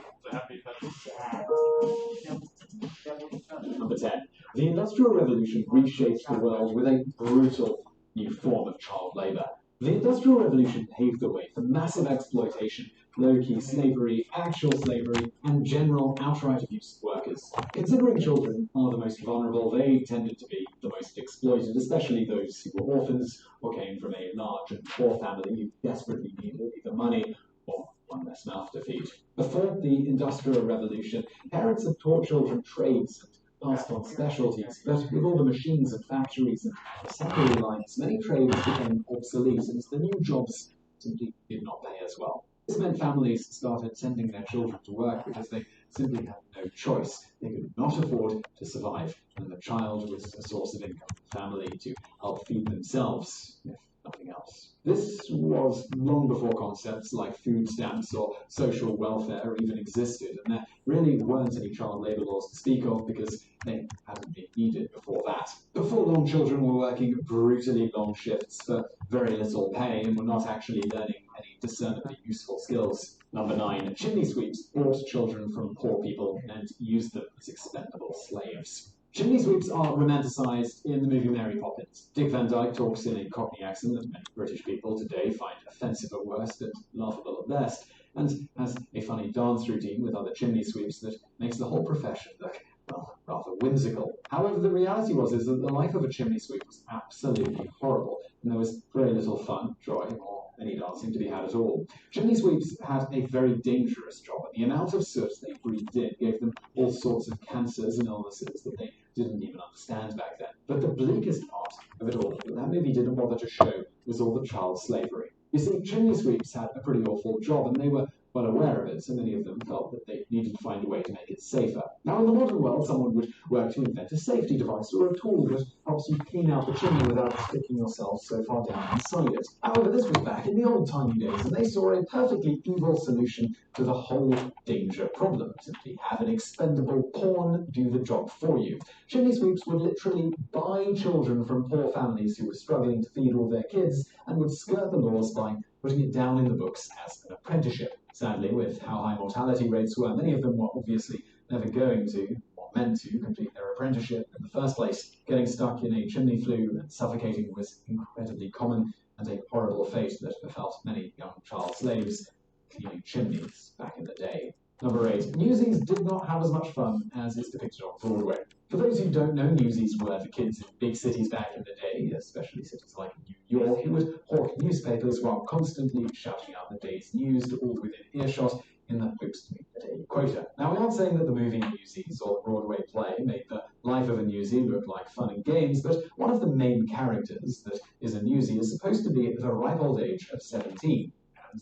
Number 10. The Industrial Revolution reshaped the world with a brutal new form of child labour. The Industrial Revolution paved the way for massive exploitation, low-key slavery, actual slavery, and general outright abuse of workers. Considering children are the most vulnerable, they tended to be the most exploited, especially those who were orphans or came from a large and poor family who desperately needed either money or one less mouth to feed. Before the Industrial Revolution, parents had taught children trades and passed on specialties, but with all the machines and factories and assembly lines, many trades became obsolete, and the new jobs simply did not pay as well. This meant families started sending their children to work because they simply had no choice. They could not afford to survive, and the child was a source of income for the family to help feed themselves, if nothing else. This was long before concepts like food stamps or social welfare even existed, and there really weren't any child labour laws to speak of because they hadn't been needed before that. Before long, children were working brutally long shifts for very little pay and were not actually learning any discernibly useful skills. Number 9. Chimney sweeps bought children from poor people and used them as expendable slaves. Chimney sweeps are romanticised in the movie Mary Poppins. Dick Van Dyke talks in a Cockney accent that many British people today find offensive at worst and laughable at best, and has a funny dance routine with other chimney sweeps that makes the whole profession look, well, rather whimsical. However, the reality is that the life of a chimney sweep was absolutely horrible, and there was very little fun, joy, or any dancing to be had at all. Chimney sweeps had a very dangerous job, and the amount of soot they breathed in gave them all sorts of cancers and illnesses that they didn't even understand back then. But the bleakest part of it all, that movie didn't bother to show, was all the child slavery. You see, chimney sweeps had a pretty awful job, and they were well aware of it, so many of them felt that they needed to find a way to make it safer. Now, in the modern world, someone would work to invent a safety device or a tool that helps you clean out the chimney without sticking yourself so far down inside it. However, this was back in the old-timey days, and they saw a perfectly evil solution to the whole danger problem. Simply have an expendable pawn do the job for you. Chimney sweeps would literally buy children from poor families who were struggling to feed all their kids, and would skirt the laws by putting it down in the books as an apprenticeship. Sadly, with how high mortality rates were, many of them were obviously never going to, or meant to, complete their apprenticeship in the first place. Getting stuck in a chimney flue and suffocating was incredibly common, and a horrible fate that befell many young child slaves cleaning chimneys back in the day. Number 8. Newsies did not have as much fun as is depicted on Broadway. For those who don't know, newsies were the kids in big cities back in the day, especially cities like New York, who would hawk newspapers while constantly shouting out the day's news to all within earshot in the hopes to meet the daily quota. Now, we're not saying that the movie Newsies or the Broadway play made the life of a newsie look like fun and games, but one of the main characters that is a newsie is supposed to be at the ripe old age of 17.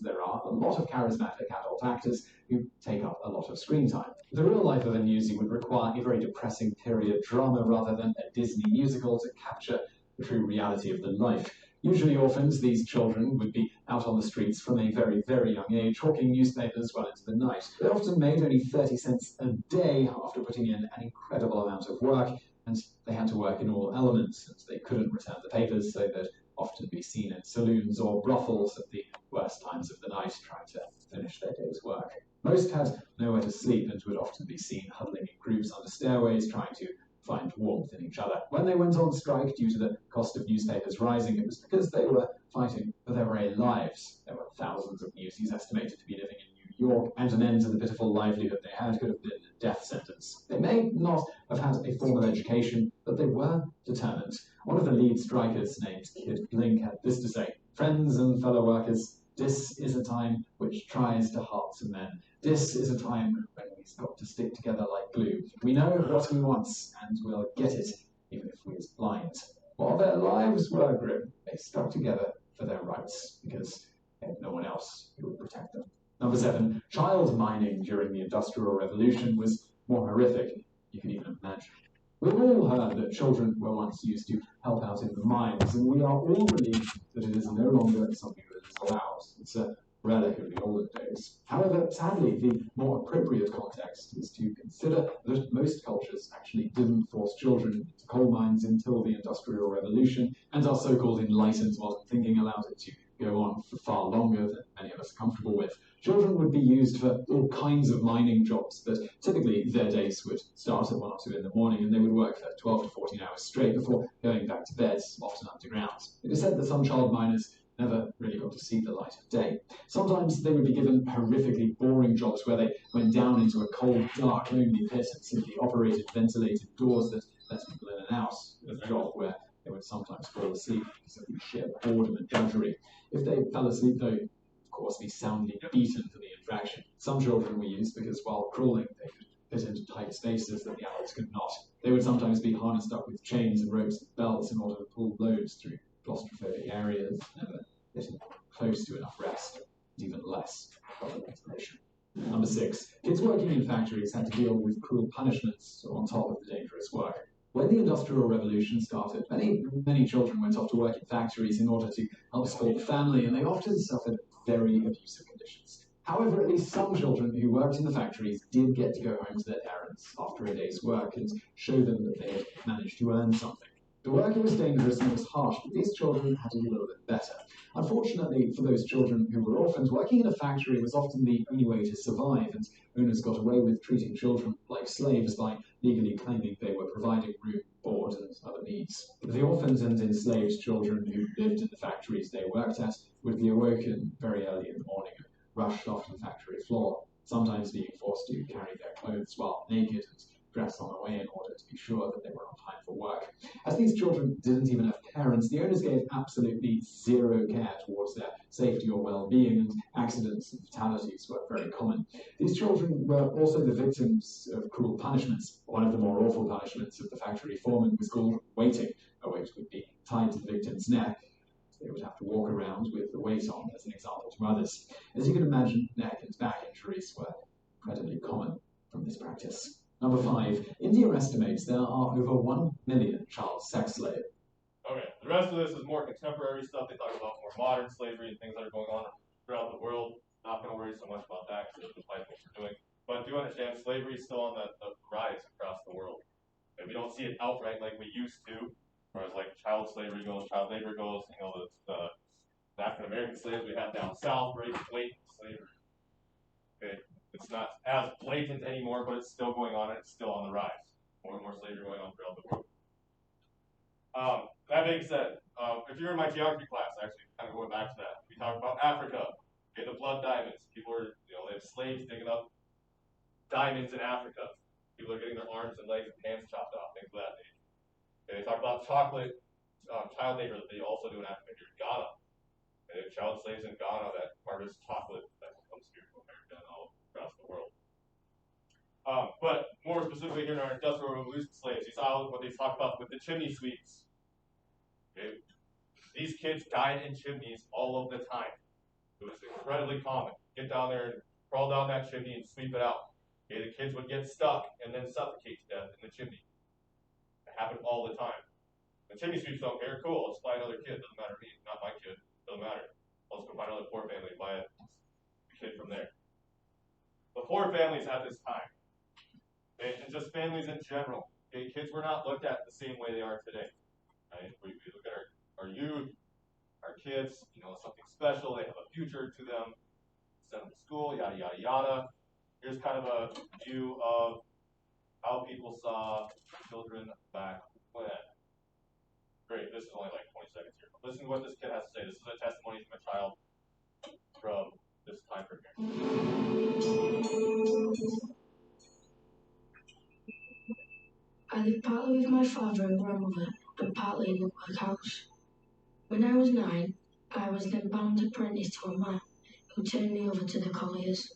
There are a lot of charismatic adult actors who take up a lot of screen time. The real life of a newsie would require a very depressing period drama rather than a Disney musical to capture the true reality of the life. Usually orphans, these children would be out on the streets from a very, very young age, hawking newspapers well into the night. They often made only 30 cents a day after putting in an incredible amount of work, and they had to work in all elements, as they couldn't return the papers, so they'd often be seen in saloons or brothels at the worst times of the night trying to finish their day's work. Most had nowhere to sleep and would often be seen huddling in groups under stairways trying to find warmth in each other. When they went on strike due to the cost of newspapers rising, it was because they were fighting for their very lives. There were thousands of newsies estimated to be living in New York, and an end to the pitiful livelihood they had could have been a death sentence. They may not have had a formal education, but they were determined. One of the lead strikers, named Kid Blink, had this to say: "Friends and fellow workers, this is a time which tries the hearts of men. This is a time when we've got to stick together like glue. We know what we want, and we'll get it, even if we is blind." While their lives were grim, they stuck together for their rights, because they had no one else who would protect them. Number 7. Child mining during the Industrial Revolution was more horrific you can even imagine. We've all heard that children were once used to help out in the mines, and we are all relieved that it is no longer something that is allowed. It's a relic of the olden days. However, sadly, the more appropriate context is to consider that most cultures actually didn't force children into coal mines until the Industrial Revolution, and our so-called enlightened modern thinking allowed it to go on for far longer than many of us are comfortable with. Children would be used for all kinds of mining jobs, but typically their days would start at 1 or 2 in the morning, and they would work for 12 to 14 hours straight before going back to bed, often underground. It is said that some child miners never really got to see the light of day. Sometimes they would be given horrifically boring jobs where they went down into a cold, dark, lonely pit and simply operated ventilated doors that let people in and out. It was a job where they would sometimes fall asleep because of the sheer boredom and drudgery. If they fell asleep, though, course, be soundly beaten for the infraction. Some children were used because while crawling, they could fit into tight spaces that the adults could not. They would sometimes be harnessed up with chains and ropes and belts in order to pull loads through claustrophobic areas, never getting close to enough rest, and even less public ventilation. Number 6. Kids working in factories had to deal with cruel punishments on top of the dangerous work. When the Industrial Revolution started, many children went off to work in factories in order to help support the family, and they often suffered very abusive conditions. However, at least some children who worked in the factories did get to go home to their parents after a day's work and show them that they had managed to earn something. The work was dangerous and it was harsh, but these children had to do a little bit better. Unfortunately for those children who were orphans, working in a factory was often the only way to survive, and owners got away with treating children like slaves by legally claiming they were providing room, board, and other needs. The orphans and enslaved children who lived in the factories they worked at would be awoken very early in the morning and rushed off to the factory floor, sometimes being forced to carry their clothes while naked and dressed on the way in order to be sure that they were on time for work. As these children didn't even have parents, the owners gave absolutely zero care towards their safety or well-being, and accidents and fatalities were very common. These children were also the victims of cruel punishments. One of the more awful punishments of the factory foreman was called weighting. A weight would be tied to the victim's neck. They would have to walk around with the weight on as an example to others. As you can imagine, neck and back injuries were incredibly common from this practice. Number 5. India estimates there are over 1 million child sex slaves. Okay, the rest of this is more contemporary stuff. They talk about more modern slavery and things that are going on throughout the world. Not going to worry so much about that because it doesn't apply to what we're doing. But do understand slavery is still on the rise across the world. And we don't see it outright like we used to, whereas like child slavery goes, child labor goes, you know, the African American slaves we had down south, very blatant slavery. Okay. It's not as blatant anymore, but it's still going on and it's still on the rise. More and more slavery going on throughout the world. That being said, if you're in my geography class, actually, kind of going back to that, we talked about Africa, okay, the blood diamonds. People are, you know, they have slaves digging up diamonds in Africa. People are getting their arms and legs and hands chopped off, things of that nature. Okay, they talk about chocolate, child labor that they also do in Africa here in Ghana. They have child slaves in Ghana that harvest chocolate that comes here to America and all across the world. But more specifically here in our Industrial Revolution slaves, you saw what they talked about with the chimney sweeps. Okay. These kids died in chimneys all of the time. It was incredibly common. Get down there and crawl down that chimney and sweep it out. Okay, the kids would get stuck and then suffocate to death in the chimney. It happened all the time. The chimney sweeps don't care. Cool, let's buy another kid. Doesn't matter to me. Not my kid. Doesn't matter. Let's go find another poor family and buy a kid from there. The poor families at this time, okay, and just families in general, okay, kids were not looked at the same way they are today. Right? We look at our youth, our kids, you know, something special, they have a future to them, send them to school, yada, yada, yada. Here's kind of a view of how people saw children back when. Great, this is only like 20 seconds here. But listen to what this kid has to say. This is a testimony from a child from this time frame here. I lived partly with my father and grandmother, and partly in the workhouse. When I was 9, I was then bound apprentice to a man who turned me over to the colliers.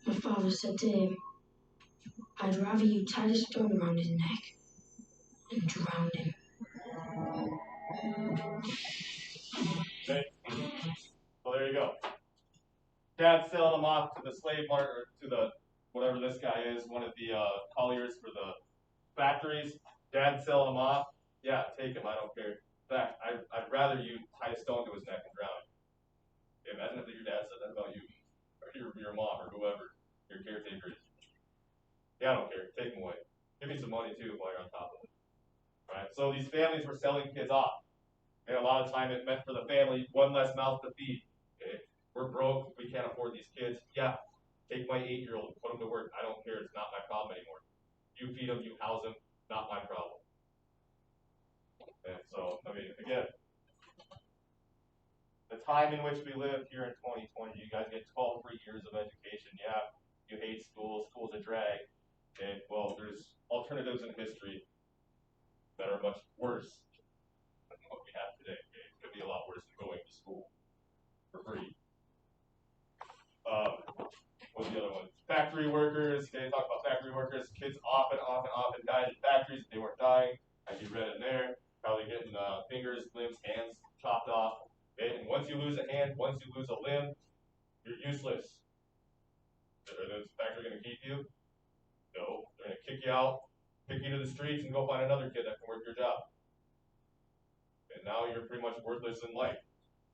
My father said to him, "I'd rather you tied a stone around his neck and drowned him." Okay. So there you go. Dad's selling them off to the slave market, or to the whatever this guy is, one of the colliers for the factories. Dad's selling them off. Yeah, take him. I don't care. In fact, I'd rather you tie a stone to his neck and drown him. Okay, imagine if your dad said that about you, or your mom, or whoever your caretaker is. Yeah, I don't care. Take him away. Give me some money too while you're on top of it. All right. So these families were selling kids off, and a lot of time it meant for the family one less mouth to feed. Okay, we're broke. We can't afford these kids. Yeah, take my 8-year-old and put him to work. I don't care. It's not my problem anymore. You feed him. You house him. Not my problem. And so, I mean, again, the time in which we live here in 2020, you guys get 12 free years of education. Yeah, you hate school. School's a drag. Okay, well, there's alternatives in history that are much worse than what we have today. Okay? It could be a lot worse than going to school. What's the other one? Factory workers. They talk about factory workers. Kids often died in factories. They weren't dying, as you read in there. Probably getting fingers, limbs, hands chopped off. Okay? And once you lose a hand, once you lose a limb, you're useless. Are the factory going to keep you? No. They're going to kick you out, kick you to the streets, and go find another kid that can work your job. And now you're pretty much worthless in life.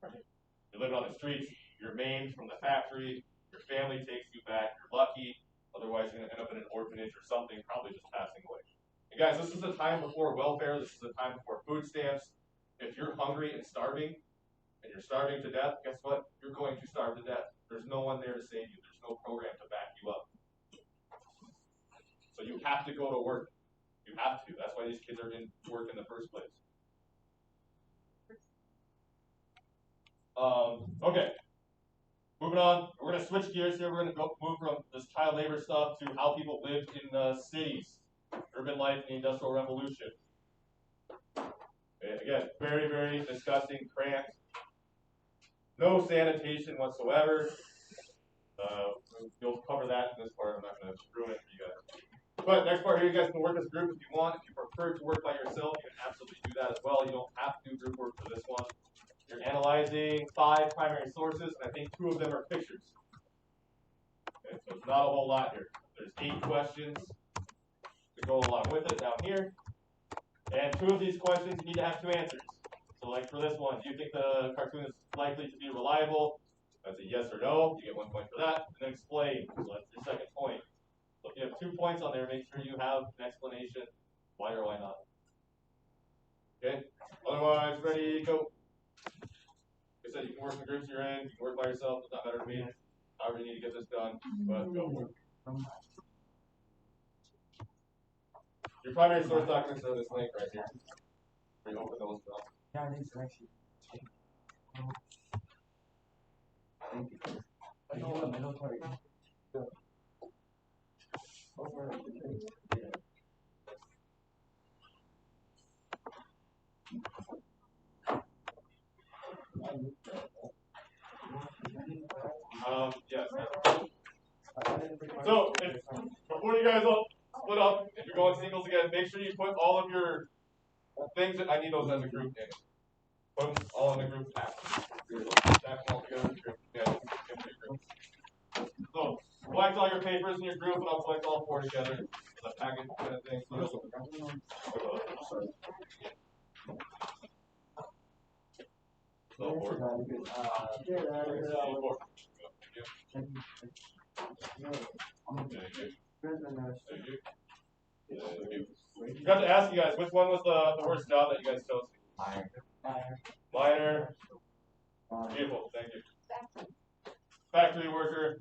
You're living on the streets. You're maimed from the factory. Your family takes you back. You're lucky. Otherwise, you're going to end up in an orphanage or something, probably just passing away. And guys, this is the time before welfare. This is the time before food stamps. If you're hungry and starving, and you're starving to death, guess what? You're going to starve to death. There's no one there to save you. There's no program to back you up. So you have to go to work. You have to. That's why these kids are in work in the first place. Okay. Moving on. We're going to switch gears here. We're going to move from this child labor stuff to how people lived in the cities. Urban life in the Industrial Revolution. And again, very, very disgusting, cramped. No sanitation whatsoever. You'll cover that in this part. I'm not going to ruin it for you guys. But next part here, you guys can work as a group if you want. If you prefer to work by yourself, you can absolutely do that as well. You don't have to do group work for this one. You're analyzing 5 primary sources, and I think 2 of them are pictures. Okay, so it's not a whole lot here. There's 8 questions to go along with it down here. And 2 of these questions, you need to have 2 answers. So like for this one, do you think the cartoon is likely to be reliable? That's a yes or no. You get 1 point for that. And then explain. So that's your second point. So if you have 2 points on there, make sure you have an explanation why or why not. Okay? Otherwise, ready, go. Like I said, you can work in groups you're in, you can work by yourself, it's not matter to me. However you need to get this done, but go. Your primary source documents are this link right here. Where you open those up. Yeah, I think so, actually. I know part. Yes. So, before you guys all split up, if you're going singles again, make sure you put all of your things that I need those as a group in. Put them all in a group pack. Stack them all together. So, collect all your papers in your group, and I'll collect all 4 together in a package kind of thing. I got to ask you guys, which one was the worst job that you guys chose? Miner. Beautiful, thank you. Factory worker.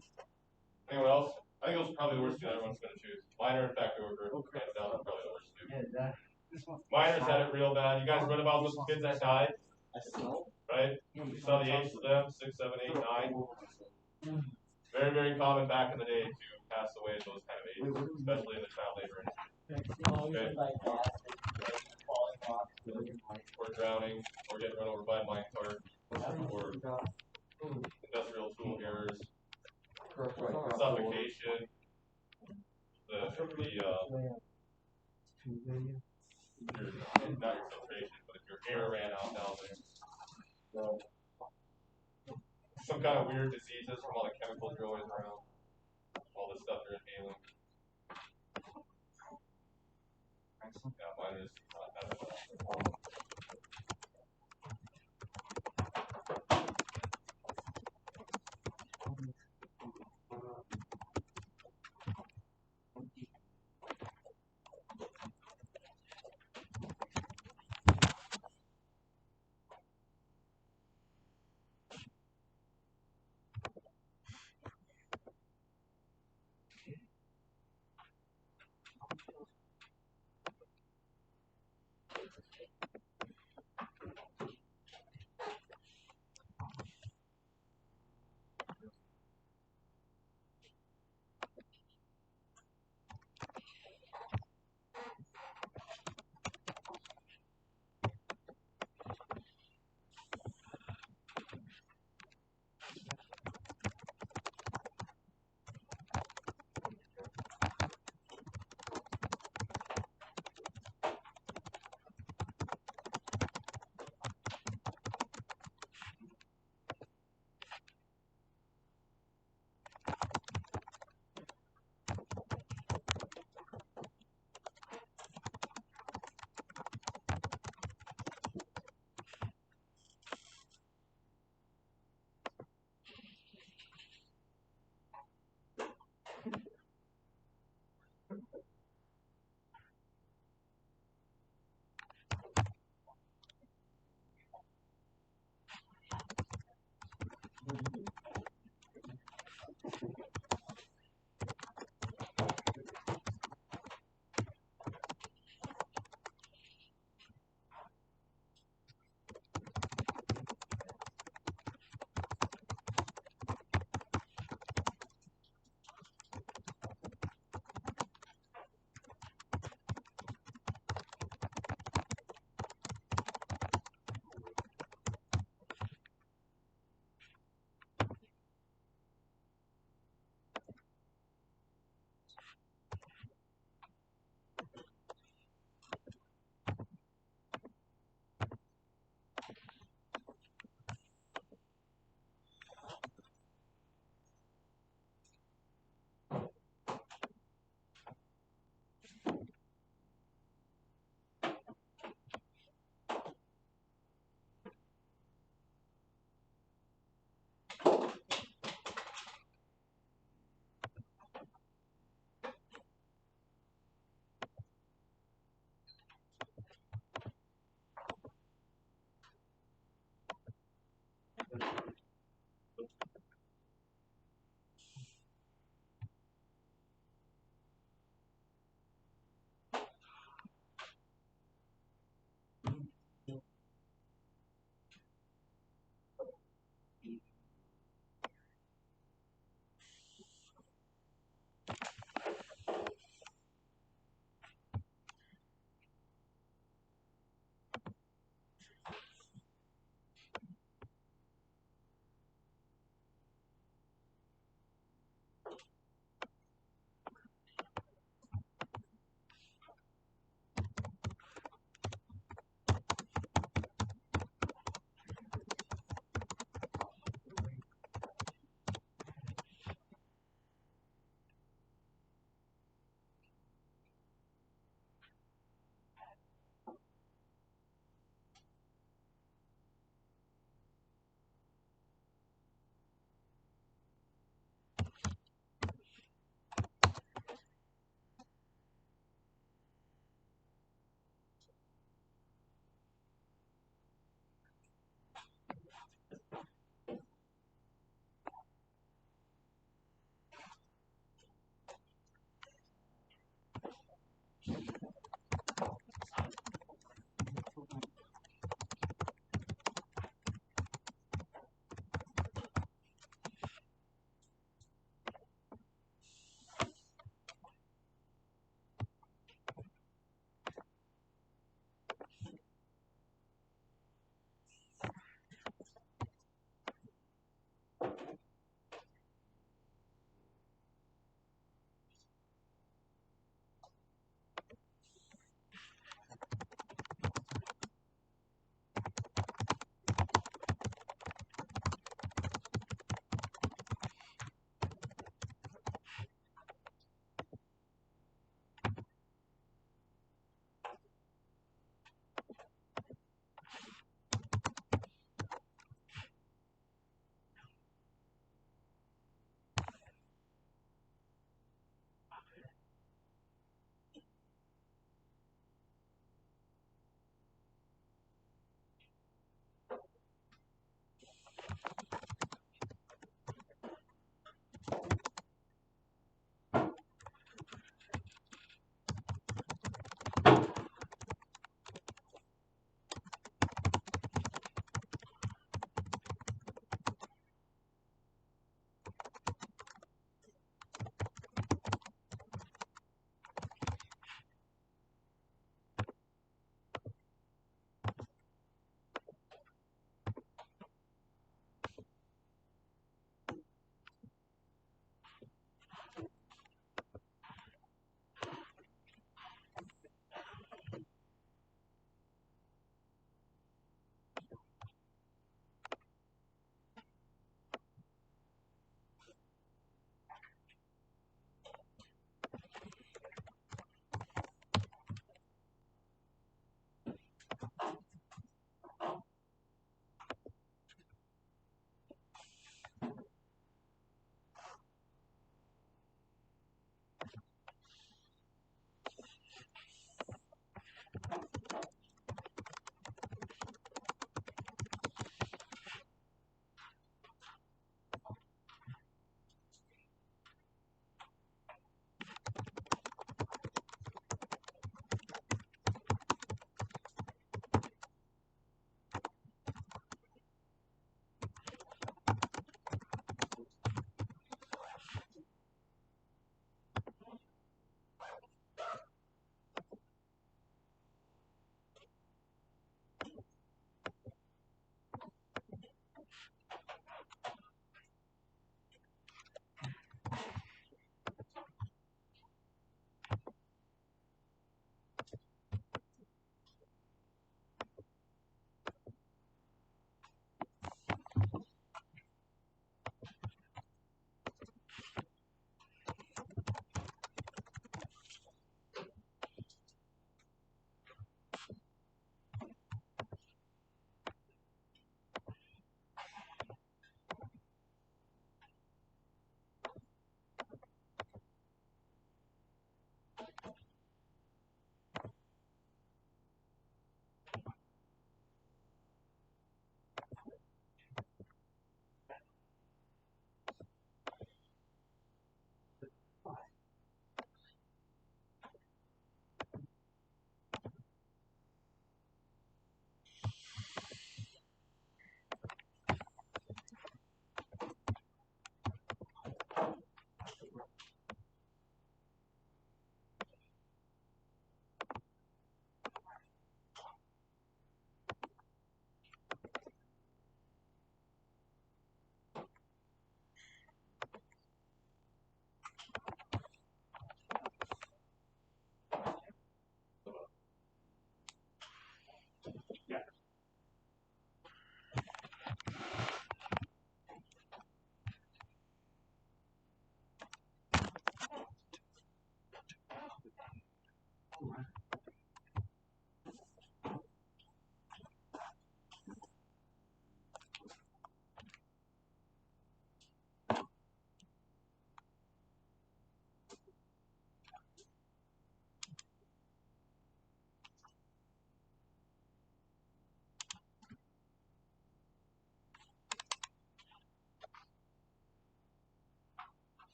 Anyone else? I think those are probably the worst two that everyone's going to choose. Miner and factory worker. Hands down, are probably the worst two. Miners had it real bad. You guys read about those kids that died? Right? You saw the ages of them, 6, 7, 8, 9. Very, very common back in the day to pass away at those kind of ages, especially in the child labor industry. Okay. Or drowning, or getting run over by a mine cart, or industrial tool errors, suffocation, not your filtration, but if your air ran out down there. Some kind of weird diseases from all the chemicals you're always around, all the stuff you're inhaling. Yeah, mine is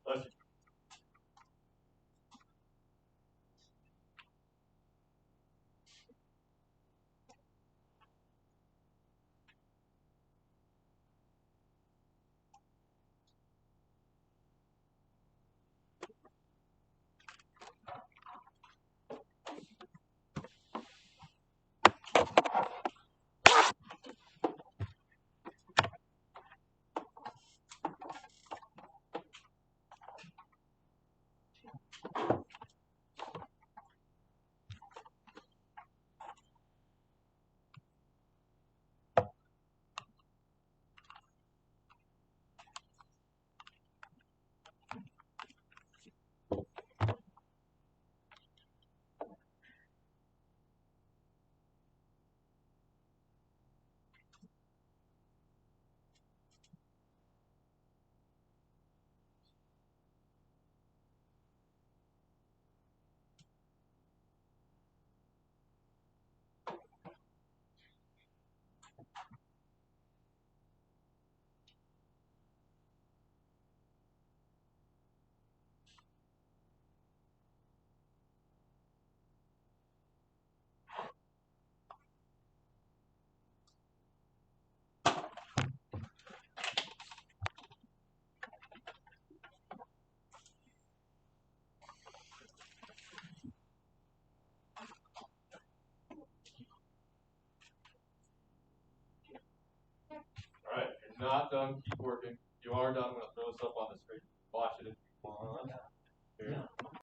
Let's Alright, if you're not done, keep working. If you are done, I'm going to throw this up on the screen. Watch it.